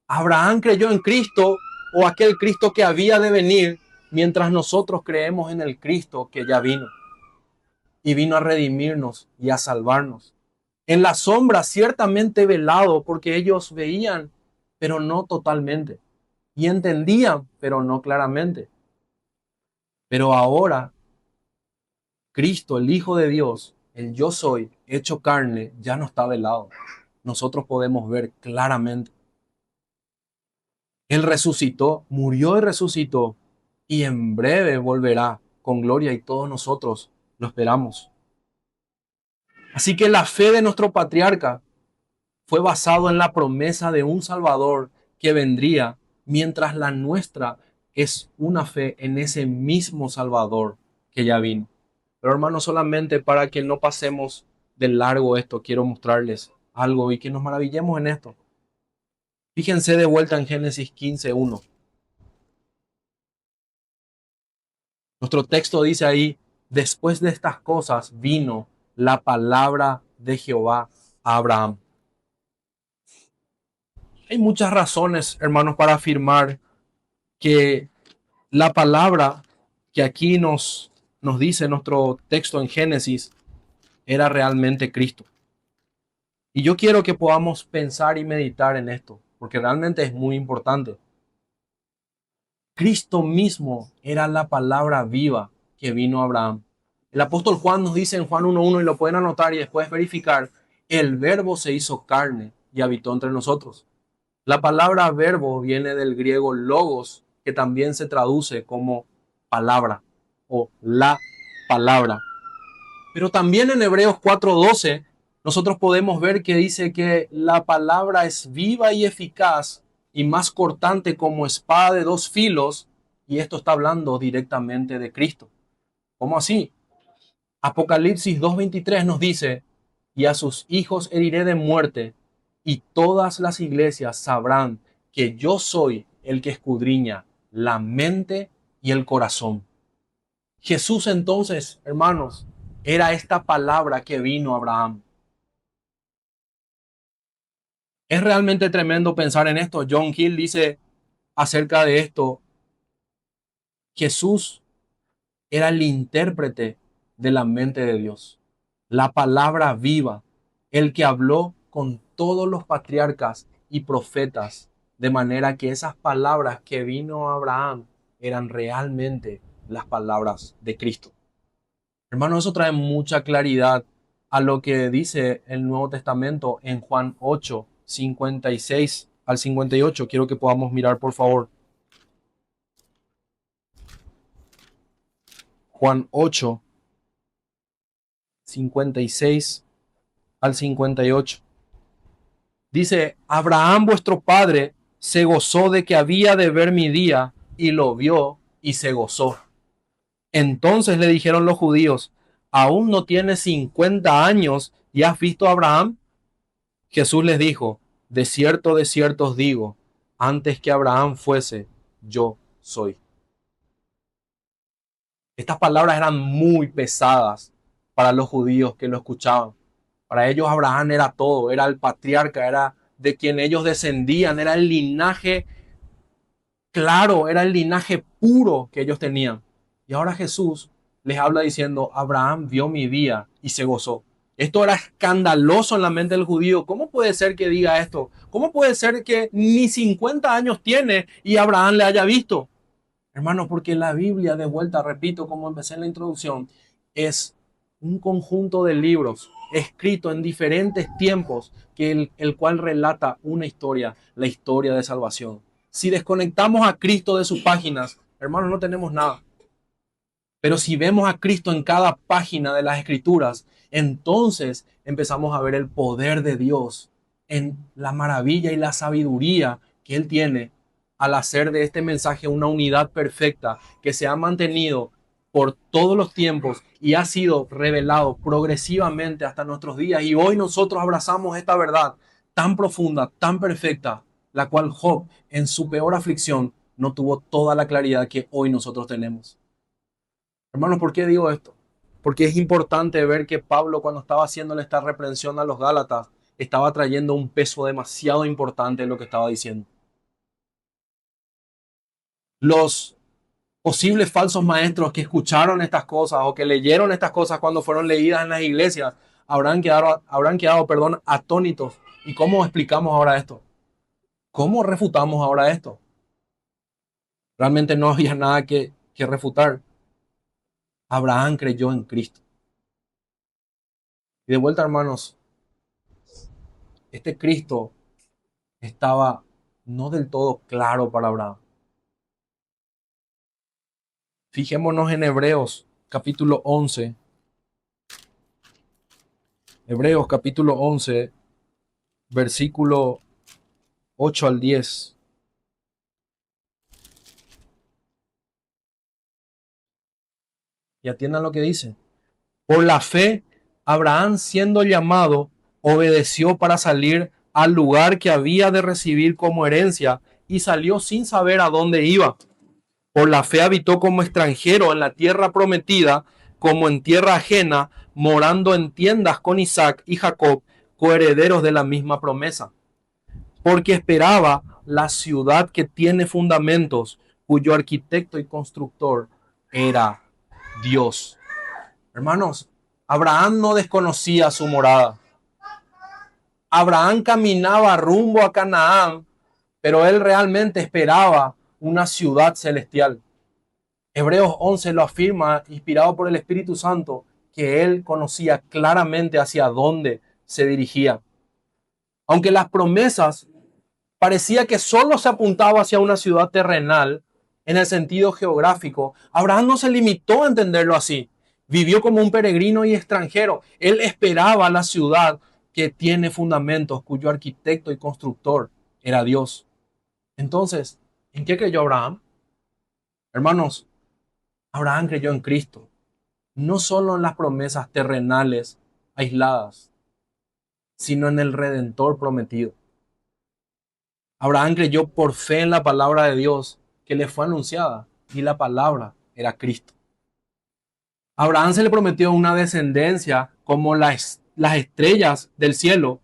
Abraham creyó en Cristo o aquel Cristo que había de venir, mientras nosotros creemos en el Cristo que ya vino y vino a redimirnos y a salvarnos. En la sombra ciertamente velado, porque ellos veían, pero no totalmente, y entendían, pero no claramente. Pero ahora Cristo, el Hijo de Dios, el yo soy, hecho carne, ya no está velado. Nosotros podemos ver claramente. Él resucitó, murió y resucitó, y en breve volverá con gloria y todos nosotros lo esperamos. Así que la fe de nuestro patriarca fue basado en la promesa de un Salvador que vendría, mientras la nuestra es una fe en ese mismo Salvador que ya vino. Pero hermanos, solamente para que no pasemos de largo esto, quiero mostrarles algo y que nos maravillemos en esto. Fíjense de vuelta en Génesis 15:1. Nuestro texto dice ahí, después de estas cosas vino la palabra de Jehová a Abraham. Hay muchas razones, hermanos, para afirmar que la palabra que aquí nos dice nuestro texto en Génesis era realmente Cristo. Y yo quiero que podamos pensar y meditar en esto, porque realmente es muy importante. Cristo mismo era la palabra viva que vino a Abraham. El apóstol Juan nos dice en Juan 1:1 y lo pueden anotar y después verificar, el verbo se hizo carne y habitó entre nosotros. La palabra verbo viene del griego logos, que también se traduce como palabra o la palabra. Pero también en Hebreos 4:12 nosotros podemos ver que dice que la palabra es viva y eficaz y más cortante como espada de dos filos, y esto está hablando directamente de Cristo. ¿Cómo así? Apocalipsis 2:23 nos dice, y a sus hijos heriré de muerte, y todas las iglesias sabrán que yo soy el que escudriña la mente y el corazón. Jesús entonces, hermanos, era esta palabra que vino a Abraham. Es realmente tremendo pensar en esto. John Hill dice acerca de esto, Jesús era el intérprete de la mente de Dios, la palabra viva, el que habló con todos los patriarcas y profetas, de manera que esas palabras que vino a Abraham eran realmente las palabras de Cristo. Hermano, eso trae mucha claridad a lo que dice el Nuevo Testamento en Juan 8:56 al 58. Quiero que podamos mirar, por favor. Juan 8:56 al 58. Dice, Abraham vuestro padre se gozó de que había de ver mi día y lo vio y se gozó. Entonces le dijeron los judíos, ¿aún no tienes 50 años y has visto a Abraham? Jesús les dijo, de cierto os digo, antes que Abraham fuese, yo soy. Estas palabras eran muy pesadas para los judíos que lo escuchaban. Para ellos Abraham era todo, era el patriarca, era de quien ellos descendían, era el linaje claro, era el linaje puro que ellos tenían. Y ahora Jesús les habla diciendo, Abraham vio mi día y se gozó. Esto era escandaloso en la mente del judío. ¿Cómo puede ser que diga esto? ¿Cómo puede ser que ni 50 años tiene y Abraham le haya visto? Hermanos, porque la Biblia, de vuelta, repito, como empecé en la introducción, es un conjunto de libros escritos en diferentes tiempos, que el cual relata una historia, la historia de salvación. Si desconectamos a Cristo de sus páginas, hermanos, no tenemos nada. Pero si vemos a Cristo en cada página de las Escrituras, entonces empezamos a ver el poder de Dios en la maravilla y la sabiduría que Él tiene al hacer de este mensaje una unidad perfecta que se ha mantenido por todos los tiempos y ha sido revelado progresivamente hasta nuestros días. Y hoy nosotros abrazamos esta verdad tan profunda, tan perfecta, la cual Job en su peor aflicción no tuvo toda la claridad que hoy nosotros tenemos. Hermanos, ¿por qué digo esto? Porque es importante ver que Pablo, cuando estaba haciéndole esta reprensión a los Gálatas, estaba trayendo un peso demasiado importante en lo que estaba diciendo. Los posibles falsos maestros que escucharon estas cosas o que leyeron estas cosas cuando fueron leídas en las iglesias habrán quedado, atónitos. ¿Y cómo explicamos ahora esto? ¿Cómo refutamos ahora esto? Realmente no había nada que refutar. Abraham creyó en Cristo. Y de vuelta, hermanos, este Cristo estaba no del todo claro para Abraham. Fijémonos en Hebreos capítulo 11. Hebreos capítulo 11, versículo 8 al 10. Y atiendan lo que dice. Por la fe, Abraham, siendo llamado, obedeció para salir al lugar que había de recibir como herencia y salió sin saber a dónde iba. Por la fe habitó como extranjero en la tierra prometida, como en tierra ajena, morando en tiendas con Isaac y Jacob, coherederos de la misma promesa. Porque esperaba la ciudad que tiene fundamentos, cuyo arquitecto y constructor era Dios. Hermanos, Abraham no desconocía su morada. Abraham caminaba rumbo a Canaán, pero él realmente esperaba una ciudad celestial. Hebreos 11 lo afirma, inspirado por el Espíritu Santo, que él conocía claramente hacia dónde se dirigía. Aunque las promesas parecía que solo se apuntaba hacia una ciudad terrenal, en el sentido geográfico, Abraham no se limitó a entenderlo así. Vivió como un peregrino y extranjero. Él esperaba la ciudad que tiene fundamentos, cuyo arquitecto y constructor era Dios. Entonces, ¿en qué creyó Abraham? Hermanos, Abraham creyó en Cristo, no solo en las promesas terrenales aisladas, sino en el Redentor prometido. Abraham creyó por fe en la palabra de Dios que le fue anunciada y la palabra era Cristo. A Abraham se le prometió una descendencia como las estrellas del cielo.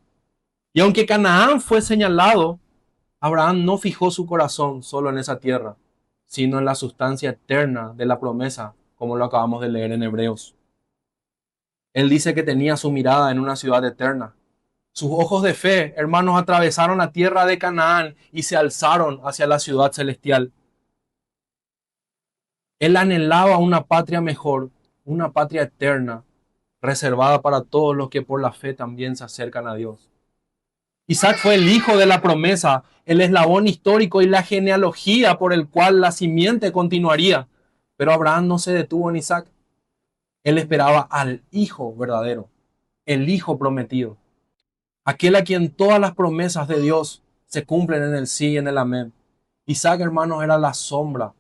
Y aunque Canaán fue señalado, Abraham no fijó su corazón solo en esa tierra, sino en la sustancia eterna de la promesa, como lo acabamos de leer en Hebreos. Él dice que tenía su mirada en una ciudad eterna. Sus ojos de fe, hermanos, atravesaron la tierra de Canaán y se alzaron hacia la ciudad celestial. Él anhelaba una patria mejor, una patria eterna, reservada para todos los que por la fe también se acercan a Dios. Isaac fue el hijo de la promesa, el eslabón histórico y la genealogía por el cual la simiente continuaría. Pero Abraham no se detuvo en Isaac. Él esperaba al hijo verdadero, el hijo prometido. Aquel a quien todas las promesas de Dios se cumplen en el sí y en el amén. Isaac, hermanos, era la sombra,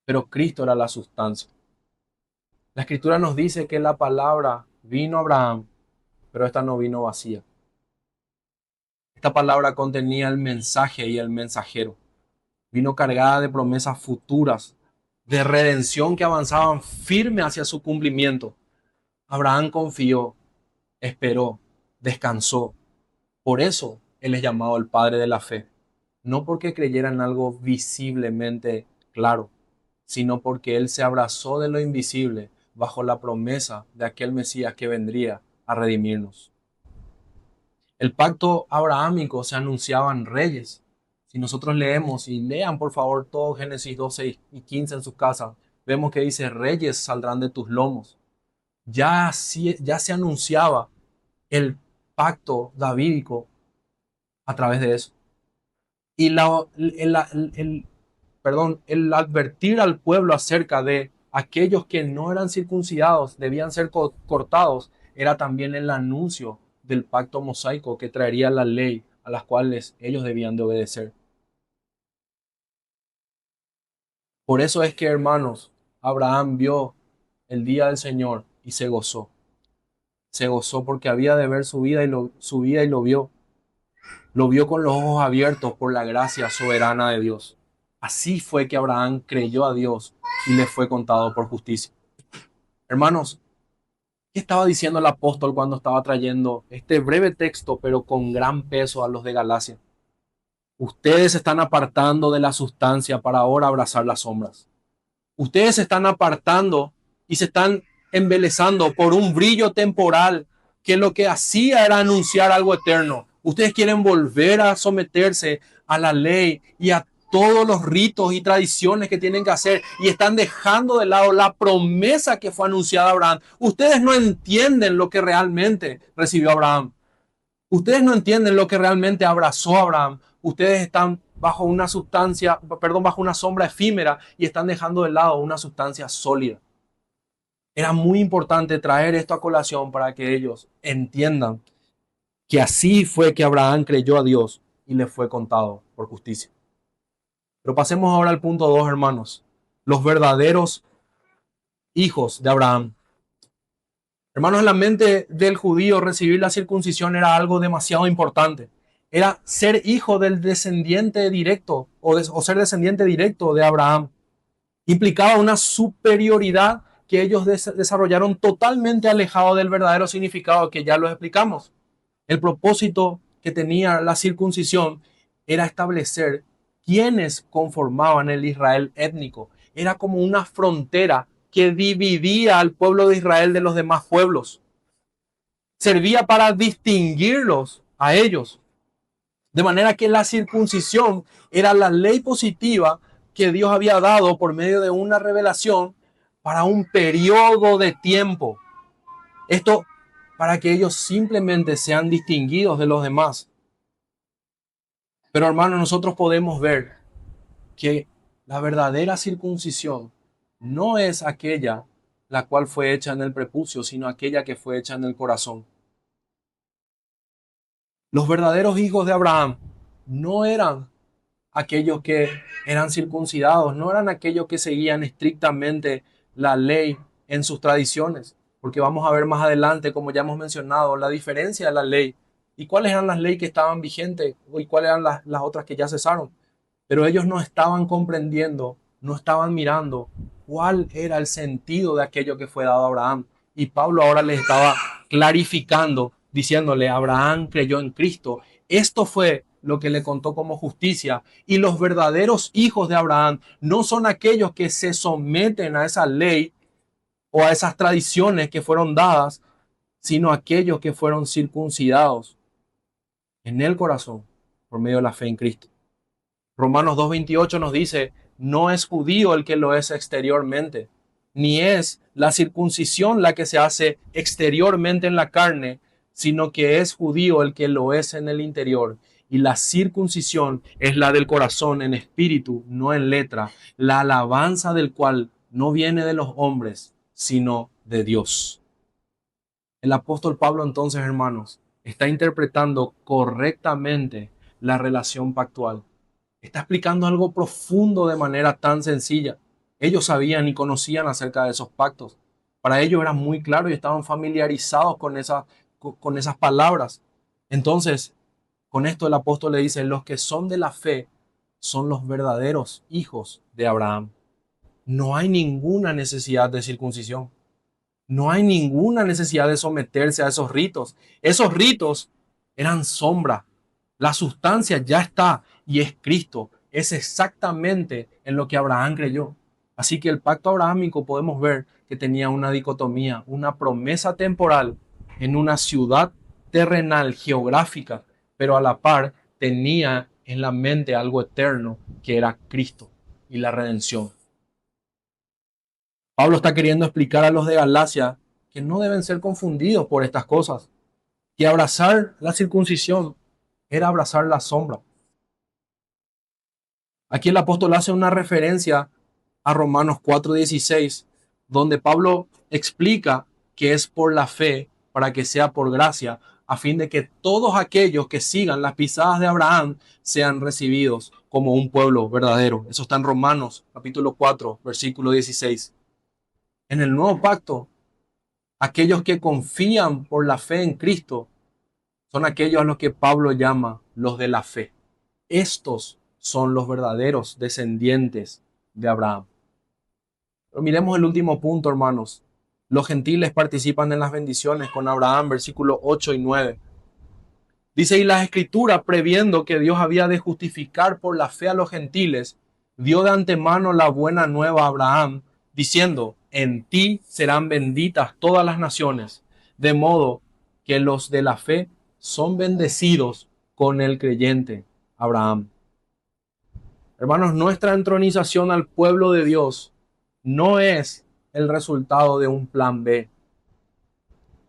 pero Cristo era la sustancia. La escritura nos dice que la palabra vino a Abraham, pero esta no vino vacía. Esta palabra contenía el mensaje y el mensajero. Vino cargada de promesas futuras, de redención que avanzaban firme hacia su cumplimiento. Abraham confió, esperó, descansó. Por eso él es llamado el padre de la fe. no porque creyera en algo visiblemente claro, sino porque él se abrazó de lo invisible bajo la promesa de aquel Mesías que vendría a redimirnos. El pacto abrahámico se anunciaban reyes. Si nosotros leemos, y lean por favor todo Génesis 12 y 15 en sus casas, vemos que dice, reyes saldrán de tus lomos. Ya se anunciaba el pacto davídico a través de eso. Y el advertir al pueblo acerca de aquellos que no eran circuncidados, debían ser cortados, era también el anuncio del pacto mosaico que traería la ley a las cuales ellos debían de obedecer. Por eso es que, hermanos, Abraham vio el día del Señor y se gozó. Se gozó porque había de ver su vida y lo vio. Lo vio con los ojos abiertos por la gracia soberana de Dios. Así fue que Abraham creyó a Dios y le fue contado por justicia. Hermanos, ¿qué estaba diciendo el apóstol cuando estaba trayendo este breve texto, pero con gran peso a los de Galacia? Ustedes se están apartando de la sustancia para ahora abrazar las sombras. Ustedes se están apartando y se están embelezando por un brillo temporal que lo que hacía era anunciar algo eterno. Ustedes quieren volver a someterse a la ley y a todos los ritos y tradiciones que tienen que hacer y están dejando de lado la promesa que fue anunciada a Abraham. Ustedes no entienden lo que realmente recibió Abraham. Ustedes no entienden lo que realmente abrazó a Abraham. Ustedes están bajo una sustancia, perdón, bajo una sombra efímera y están dejando de lado una sustancia sólida. Era muy importante traer esto a colación para que ellos entiendan que así fue que Abraham creyó a Dios y le fue contado por justicia. Pero pasemos ahora al punto 2, hermanos. Los verdaderos hijos de Abraham. Hermanos, en la mente del judío recibir la circuncisión era algo demasiado importante. Era ser hijo del descendiente directo o ser descendiente directo de Abraham. Implicaba una superioridad que ellos desarrollaron totalmente alejado del verdadero significado que ya lo explicamos. El propósito que tenía la circuncisión era establecer quiénes conformaban el Israel étnico. Era como una frontera que dividía al pueblo de Israel de los demás pueblos. Servía para distinguirlos a ellos. De manera que la circuncisión era la ley positiva que Dios había dado por medio de una revelación para un periodo de tiempo. Esto para que ellos simplemente sean distinguidos de los demás. Pero hermanos, nosotros podemos ver que la verdadera circuncisión no es aquella la cual fue hecha en el prepucio, sino aquella que fue hecha en el corazón. Los verdaderos hijos de Abraham no eran aquellos que eran circuncidados, no eran aquellos que seguían estrictamente la ley en sus tradiciones, porque vamos a ver más adelante, como ya hemos mencionado, la diferencia de la ley y cuáles eran las leyes que estaban vigentes y cuáles eran las otras que ya cesaron. Pero ellos no estaban comprendiendo, no estaban mirando cuál era el sentido de aquello que fue dado a Abraham. Y Pablo ahora les estaba clarificando, diciéndole, Abraham creyó en Cristo. Esto fue lo que le contó como justicia. Y los verdaderos hijos de Abraham no son aquellos que se someten a esa ley o a esas tradiciones que fueron dadas, sino aquellos que fueron circuncidados en el corazón por medio de la fe en Cristo. Romanos 2:28 nos dice, no es judío el que lo es exteriormente, ni es la circuncisión la que se hace exteriormente en la carne, sino que es judío el que lo es en el interior. Y la circuncisión es la del corazón en espíritu, no en letra, la alabanza del cual no viene de los hombres, sino de Dios. El apóstol Pablo entonces, hermanos, está interpretando correctamente la relación pactual. Está explicando algo profundo de manera tan sencilla. Ellos sabían y conocían acerca de esos pactos. Para ellos era muy claro y estaban familiarizados con esas palabras. Entonces, con esto el apóstol le dice, los que son de la fe son los verdaderos hijos de Abraham. No hay ninguna necesidad de circuncisión. No hay ninguna necesidad de someterse a esos ritos. Esos ritos eran sombra. La sustancia ya está y es Cristo. Es exactamente en lo que Abraham creyó. Así que el pacto abrahámico podemos ver que tenía una dicotomía, una promesa temporal en una ciudad terrenal geográfica, pero a la par tenía en la mente algo eterno que era Cristo y la redención. Pablo está queriendo explicar a los de Galacia que no deben ser confundidos por estas cosas, que abrazar la circuncisión era abrazar la sombra. Aquí el apóstol hace una referencia a Romanos 4:16, donde Pablo explica que es por la fe, para que sea por gracia, a fin de que todos aquellos que sigan las pisadas de Abraham sean recibidos como un pueblo verdadero. Eso está en Romanos capítulo 4, versículo 16. En el nuevo pacto, aquellos que confían por la fe en Cristo son aquellos a los que Pablo llama los de la fe. Estos son los verdaderos descendientes de Abraham. Pero miremos el último punto, hermanos. Los gentiles participan en las bendiciones con Abraham, versículos 8 y 9. Dice, y la escritura, previendo que Dios había de justificar por la fe a los gentiles, dio de antemano la buena nueva a Abraham, diciendo, en ti serán benditas todas las naciones, de modo que los de la fe son bendecidos con el creyente Abraham. Hermanos, nuestra entronización al pueblo de Dios no es el resultado de un plan B.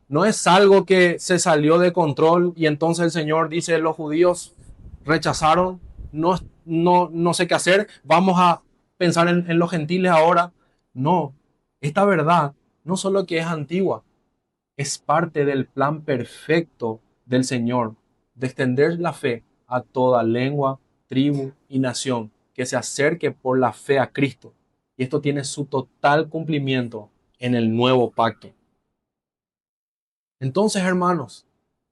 No es algo que se salió de control y entonces el Señor dice, los judíos rechazaron, no sé qué hacer, vamos a pensar en los gentiles ahora. No, esta verdad no solo que es antigua, es parte del plan perfecto del Señor de extender la fe a toda lengua, tribu y nación que se acerque por la fe a Cristo. Y esto tiene su total cumplimiento en el nuevo pacto. Entonces, hermanos,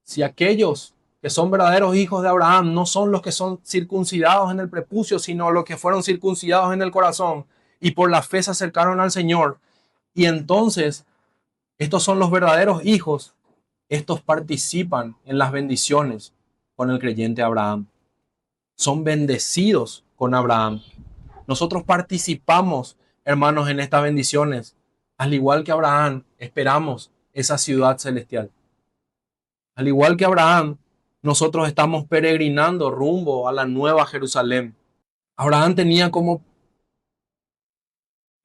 si aquellos que son verdaderos hijos de Abraham no son los que son circuncidados en el prepucio, sino los que fueron circuncidados en el corazón y por la fe se acercaron al Señor, y entonces estos son los verdaderos hijos, estos participan en las bendiciones con el creyente Abraham. Son bendecidos con Abraham. Nosotros participamos, hermanos, en estas bendiciones. Al igual que Abraham, esperamos esa ciudad celestial. Al igual que Abraham, nosotros estamos peregrinando rumbo a la nueva Jerusalén. Abraham tenía como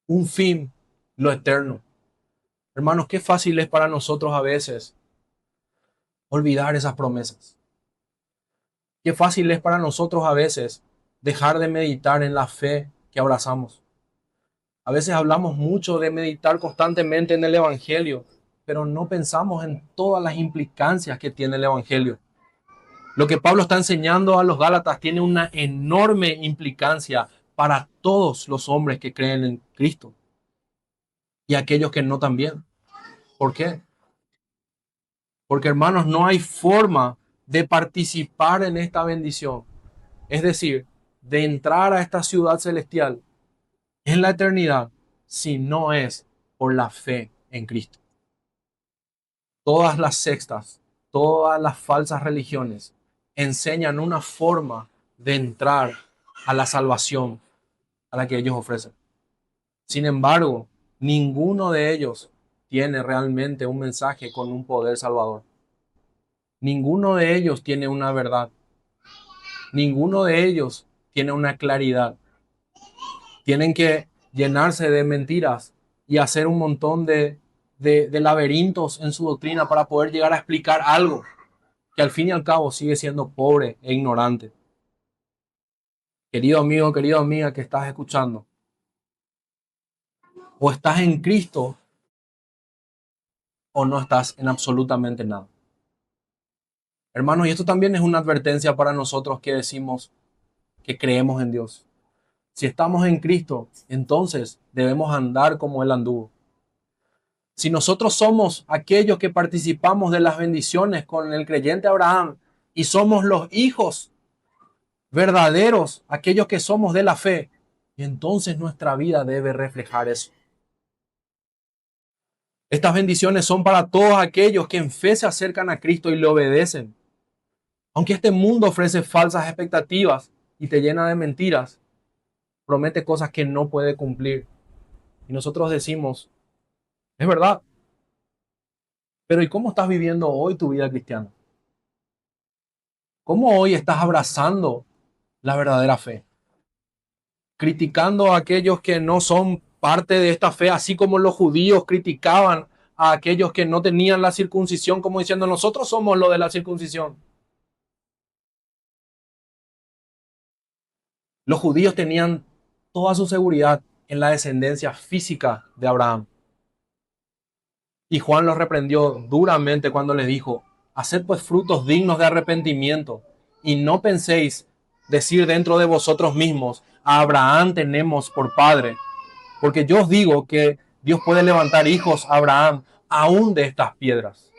un fin lo eterno. Hermanos, qué fácil es para nosotros a veces olvidar esas promesas. Qué fácil es para nosotros a veces dejar de meditar en la fe que abrazamos. A veces hablamos mucho de meditar constantemente en el Evangelio, pero no pensamos en todas las implicancias que tiene el Evangelio. Lo que Pablo está enseñando a los Gálatas tiene una enorme implicancia para todos los hombres que creen en Cristo y aquellos que no también. ¿Por qué? Porque, hermanos, no hay forma de participar en esta bendición. Es decir, de entrar a esta ciudad celestial en la eternidad si no es por la fe en Cristo. Todas las sectas, todas las falsas religiones enseñan una forma de entrar a la salvación a la que ellos ofrecen. Sin embargo, ninguno de ellos tiene realmente un mensaje con un poder salvador. Ninguno de ellos tiene una verdad. Ninguno de ellos tiene una claridad. Tienen que llenarse de mentiras y hacer un montón de laberintos en su doctrina para poder llegar a explicar algo que al fin y al cabo sigue siendo pobre e ignorante. Querido amigo, querida amiga que estás escuchando, o estás en Cristo o no estás en absolutamente nada. Hermanos, y esto también es una advertencia para nosotros que decimos que creemos en Dios. Si estamos en Cristo, entonces debemos andar como Él anduvo. Si nosotros somos aquellos que participamos de las bendiciones con el creyente Abraham y somos los hijos verdaderos, aquellos que somos de la fe, entonces nuestra vida debe reflejar eso. Estas bendiciones son para todos aquellos que en fe se acercan a Cristo y le obedecen. Aunque este mundo ofrece falsas expectativas y te llena de mentiras, promete cosas que no puede cumplir. Y nosotros decimos, es verdad, pero ¿y cómo estás viviendo hoy tu vida cristiana? ¿Cómo hoy estás abrazando la verdadera fe? Criticando a aquellos que no son parte de esta fe, así como los judíos criticaban a aquellos que no tenían la circuncisión, como diciendo, nosotros somos lo de la circuncisión. Los judíos tenían toda su seguridad en la descendencia física de Abraham. Y Juan los reprendió duramente cuando les dijo, haced pues frutos dignos de arrepentimiento y no penséis decir dentro de vosotros mismos, a Abraham tenemos por padre, porque yo os digo que Dios puede levantar hijos a Abraham aún de estas piedras.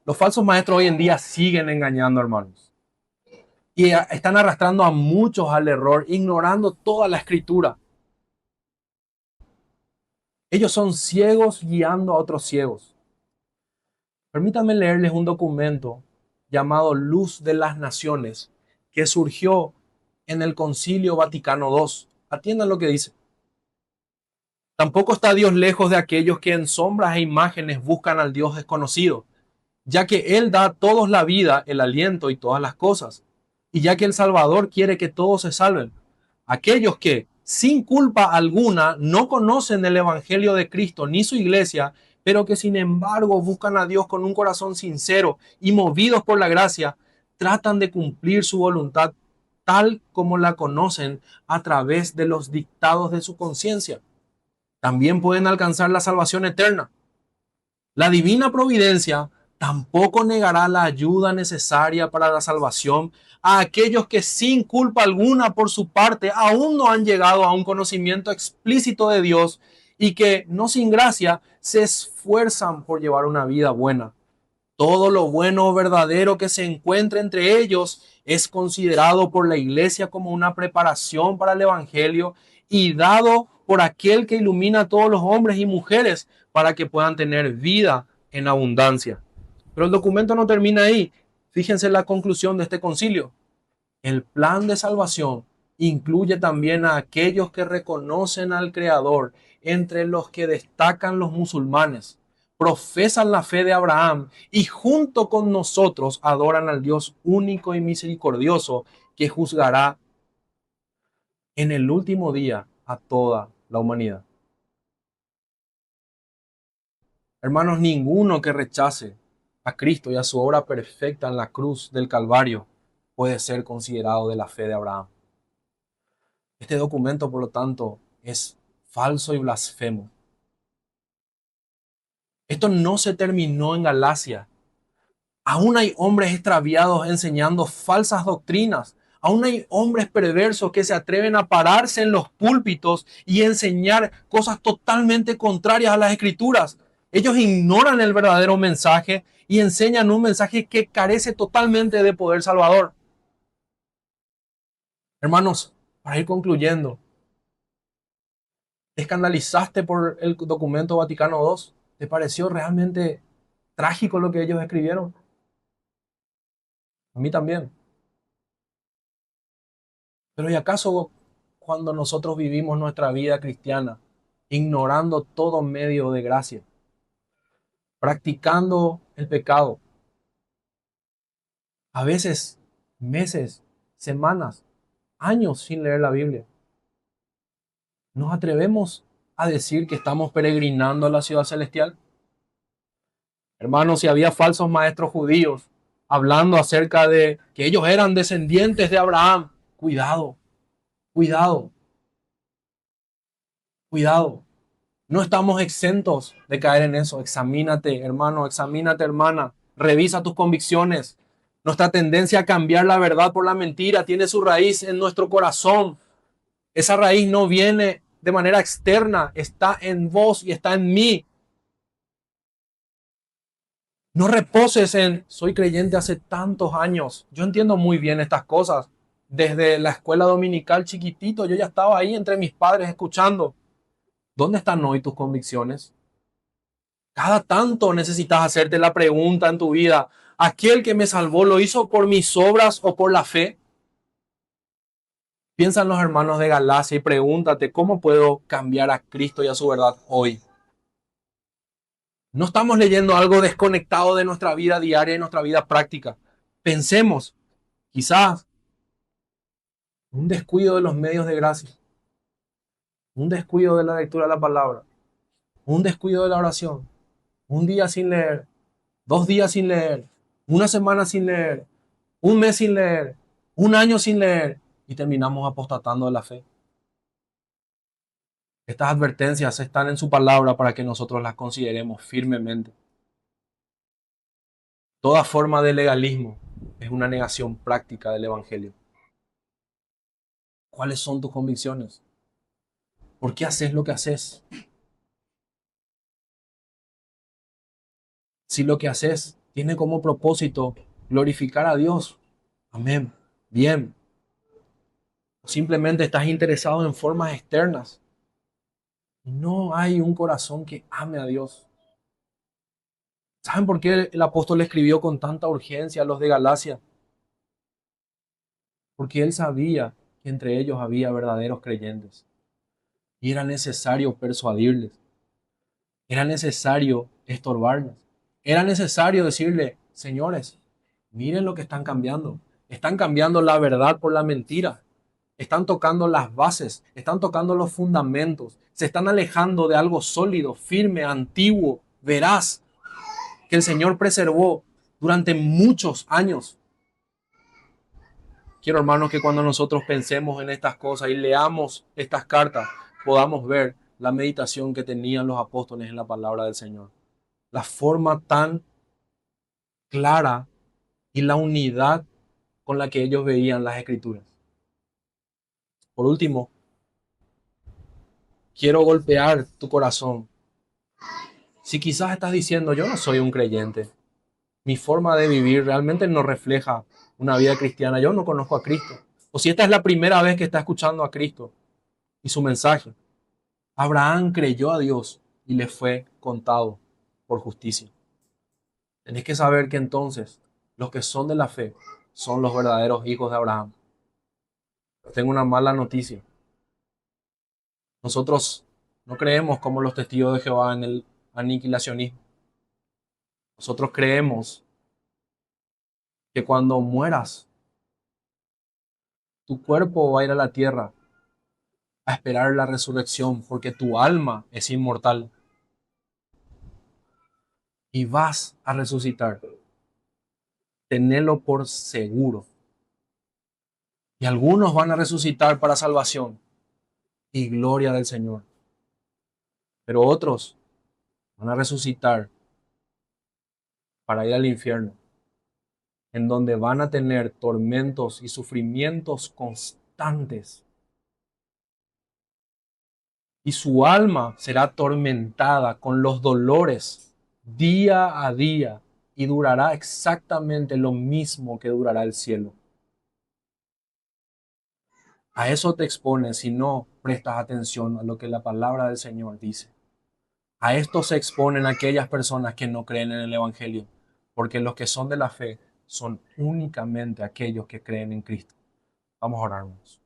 Los falsos maestros hoy en día siguen engañando, hermanos, y están arrastrando a muchos al error, ignorando toda la escritura. Ellos son ciegos guiando a otros ciegos. Permítanme leerles un documento llamado Luz de las Naciones, que surgió en el Concilio Vaticano II. Atiendan lo que dice. Tampoco está Dios lejos de aquellos que en sombras e imágenes buscan al Dios desconocido, ya que Él da a todos la vida, el aliento y todas las cosas, y ya que el Salvador quiere que todos se salven. Aquellos que, sin culpa alguna, no conocen el Evangelio de Cristo ni su iglesia, pero que sin embargo buscan a Dios con un corazón sincero y movidos por la gracia, tratan de cumplir su voluntad tal como la conocen a través de los dictados de su conciencia. También pueden alcanzar la salvación eterna. La divina providencia tampoco negará la ayuda necesaria para la salvación a aquellos que sin culpa alguna por su parte aún no han llegado a un conocimiento explícito de Dios y que, no sin gracia, se esfuerzan por llevar una vida buena. Todo lo bueno o verdadero que se encuentre entre ellos es considerado por la iglesia como una preparación para el evangelio y dado por aquel que ilumina a todos los hombres y mujeres para que puedan tener vida en abundancia. Pero el documento no termina ahí. Fíjense la conclusión de este concilio. El plan de salvación incluye también a aquellos que reconocen al Creador, entre los que destacan los musulmanes, profesan la fe de Abraham y junto con nosotros adoran al Dios único y misericordioso que juzgará en el último día a toda la humanidad. Hermanos, ninguno que rechace a Cristo y a su obra perfecta en la cruz del Calvario puede ser considerado de la fe de Abraham. Este documento, por lo tanto, es falso y blasfemo. Esto no se terminó en Galacia. Aún hay hombres extraviados enseñando falsas doctrinas. Aún hay hombres perversos que se atreven a pararse en los púlpitos y enseñar cosas totalmente contrarias a las escrituras. Ellos ignoran el verdadero mensaje y enseñan un mensaje que carece totalmente de poder salvador. Hermanos, para ir concluyendo, ¿te escandalizaste por el documento Vaticano II? ¿Te pareció realmente trágico lo que ellos escribieron? A mí también. Pero ¿y acaso cuando nosotros vivimos nuestra vida cristiana, ignorando todo medio de gracia, practicando el pecado, a veces meses, semanas, años sin leer la Biblia, nos atrevemos a decir que estamos peregrinando a la ciudad celestial? Hermanos, si había falsos maestros judíos hablando acerca de que ellos eran descendientes de Abraham, cuidado, cuidado, cuidado. No estamos exentos de caer en eso. Examínate, hermano, examínate, hermana. Revisa tus convicciones. Nuestra tendencia a cambiar la verdad por la mentira tiene su raíz en nuestro corazón. Esa raíz no viene de manera externa, está en vos y está en mí. No reposes en, soy creyente hace tantos años. Yo entiendo muy bien estas cosas. Desde la escuela dominical chiquitito, yo ya estaba ahí entre mis padres escuchando. ¿Dónde están hoy tus convicciones? Cada tanto necesitas hacerte la pregunta en tu vida, ¿Aquel que me salvó lo hizo por mis obras o por la fe? Piensa en los hermanos de Galacia y pregúntate, ¿cómo puedo cambiar a Cristo y a su verdad hoy? No estamos leyendo algo desconectado de nuestra vida diaria y nuestra vida práctica. Pensemos, quizás, un descuido de los medios de gracia, un descuido de la lectura de la palabra, un descuido de la oración, un día sin leer, 2 días sin leer, una semana sin leer, un mes sin leer, un año sin leer y terminamos apostatando de la fe. Estas advertencias están en su palabra para que nosotros las consideremos firmemente. Toda forma de legalismo es una negación práctica del Evangelio. ¿Cuáles son tus convicciones? ¿Por qué haces lo que haces? Si lo que haces tiene como propósito glorificar a Dios, amén, bien. O simplemente estás interesado en formas externas. No hay un corazón que ame a Dios. ¿Saben por qué el apóstol escribió con tanta urgencia a los de Galacia? Porque él sabía que entre ellos había verdaderos creyentes. Y era necesario persuadirles. Era necesario estorbarles. Era necesario decirle, señores, miren lo que están cambiando. Están cambiando la verdad por la mentira. Están tocando las bases, están tocando los fundamentos. Se están alejando de algo sólido, firme, antiguo, veraz, que el Señor preservó durante muchos años. Quiero, hermanos, que cuando nosotros pensemos en estas cosas y leamos estas cartas, podamos ver la meditación que tenían los apóstoles en la palabra del Señor. La forma tan clara y la unidad con la que ellos veían las escrituras. Por último, quiero golpear tu corazón. Si quizás estás diciendo, yo no soy un creyente, mi forma de vivir realmente no refleja una vida cristiana, yo no conozco a Cristo. O si esta es la primera vez que estás escuchando a Cristo y su mensaje. Abraham creyó a Dios y le fue contado por justicia. Tenés que saber que entonces los que son de la fe son los verdaderos hijos de Abraham. Tengo una mala noticia. Nosotros no creemos como los testigos de Jehová en el aniquilacionismo. Nosotros creemos que cuando mueras, tu cuerpo va a ir a la tierra a esperar la resurrección, porque tu alma es inmortal y vas a resucitar. Tenelo por seguro. Y algunos van a resucitar para salvación y gloria del Señor. Pero otros van a resucitar para ir al infierno, en donde van a tener tormentos y sufrimientos constantes. Y su alma será atormentada con los dolores día a día y durará exactamente lo mismo que durará el cielo. A eso te expones si no prestas atención a lo que la palabra del Señor dice. A esto se exponen aquellas personas que no creen en el Evangelio, porque los que son de la fe son únicamente aquellos que creen en Cristo. Vamos a orarnos.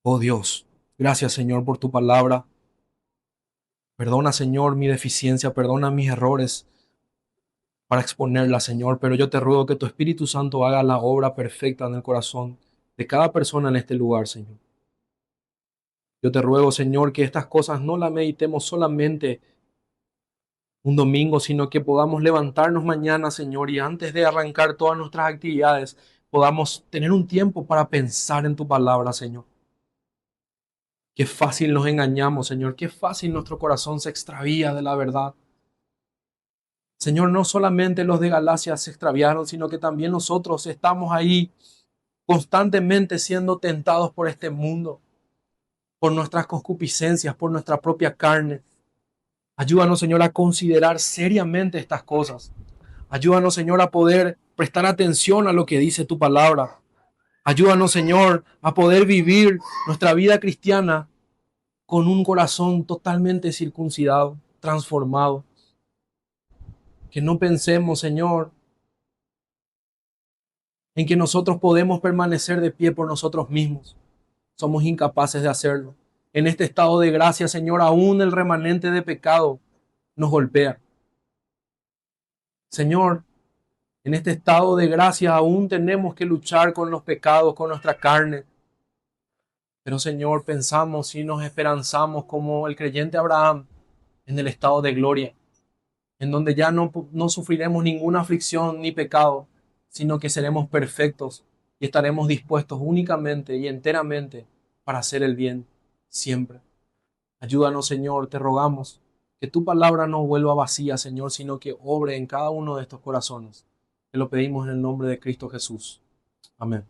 Oh Dios, gracias Señor por tu palabra. Perdona Señor mi deficiencia, perdona mis errores para exponerla Señor, pero yo te ruego que tu Espíritu Santo haga la obra perfecta en el corazón de cada persona en este lugar, Señor. Yo te ruego, Señor, que estas cosas no las meditemos solamente un domingo, sino que podamos levantarnos mañana, Señor, y antes de arrancar todas nuestras actividades, podamos tener un tiempo para pensar en tu palabra, Señor. Qué fácil nos engañamos, Señor, qué fácil nuestro corazón se extravía de la verdad. Señor, no solamente los de Galacia se extraviaron, sino que también nosotros estamos ahí constantemente siendo tentados por este mundo, por nuestras concupiscencias, por nuestra propia carne. Ayúdanos, Señor, a considerar seriamente estas cosas. Ayúdanos, Señor, a poder prestar atención a lo que dice tu palabra. Ayúdanos, Señor, a poder vivir nuestra vida cristiana con un corazón totalmente circuncidado, transformado. Que no pensemos, Señor, en que nosotros podemos permanecer de pie por nosotros mismos. Somos incapaces de hacerlo. En este estado de gracia, Señor, aún el remanente de pecado nos golpea. Señor, en este estado de gracia aún tenemos que luchar con los pecados, con nuestra carne. Pero Señor, pensamos y nos esperanzamos como el creyente Abraham en el estado de gloria, en donde ya no sufriremos ninguna aflicción ni pecado, sino que seremos perfectos y estaremos dispuestos únicamente y enteramente para hacer el bien siempre. Ayúdanos, Señor, te rogamos que tu palabra no vuelva vacía, Señor, sino que obre en cada uno de estos corazones. Te lo pedimos en el nombre de Cristo Jesús. Amén.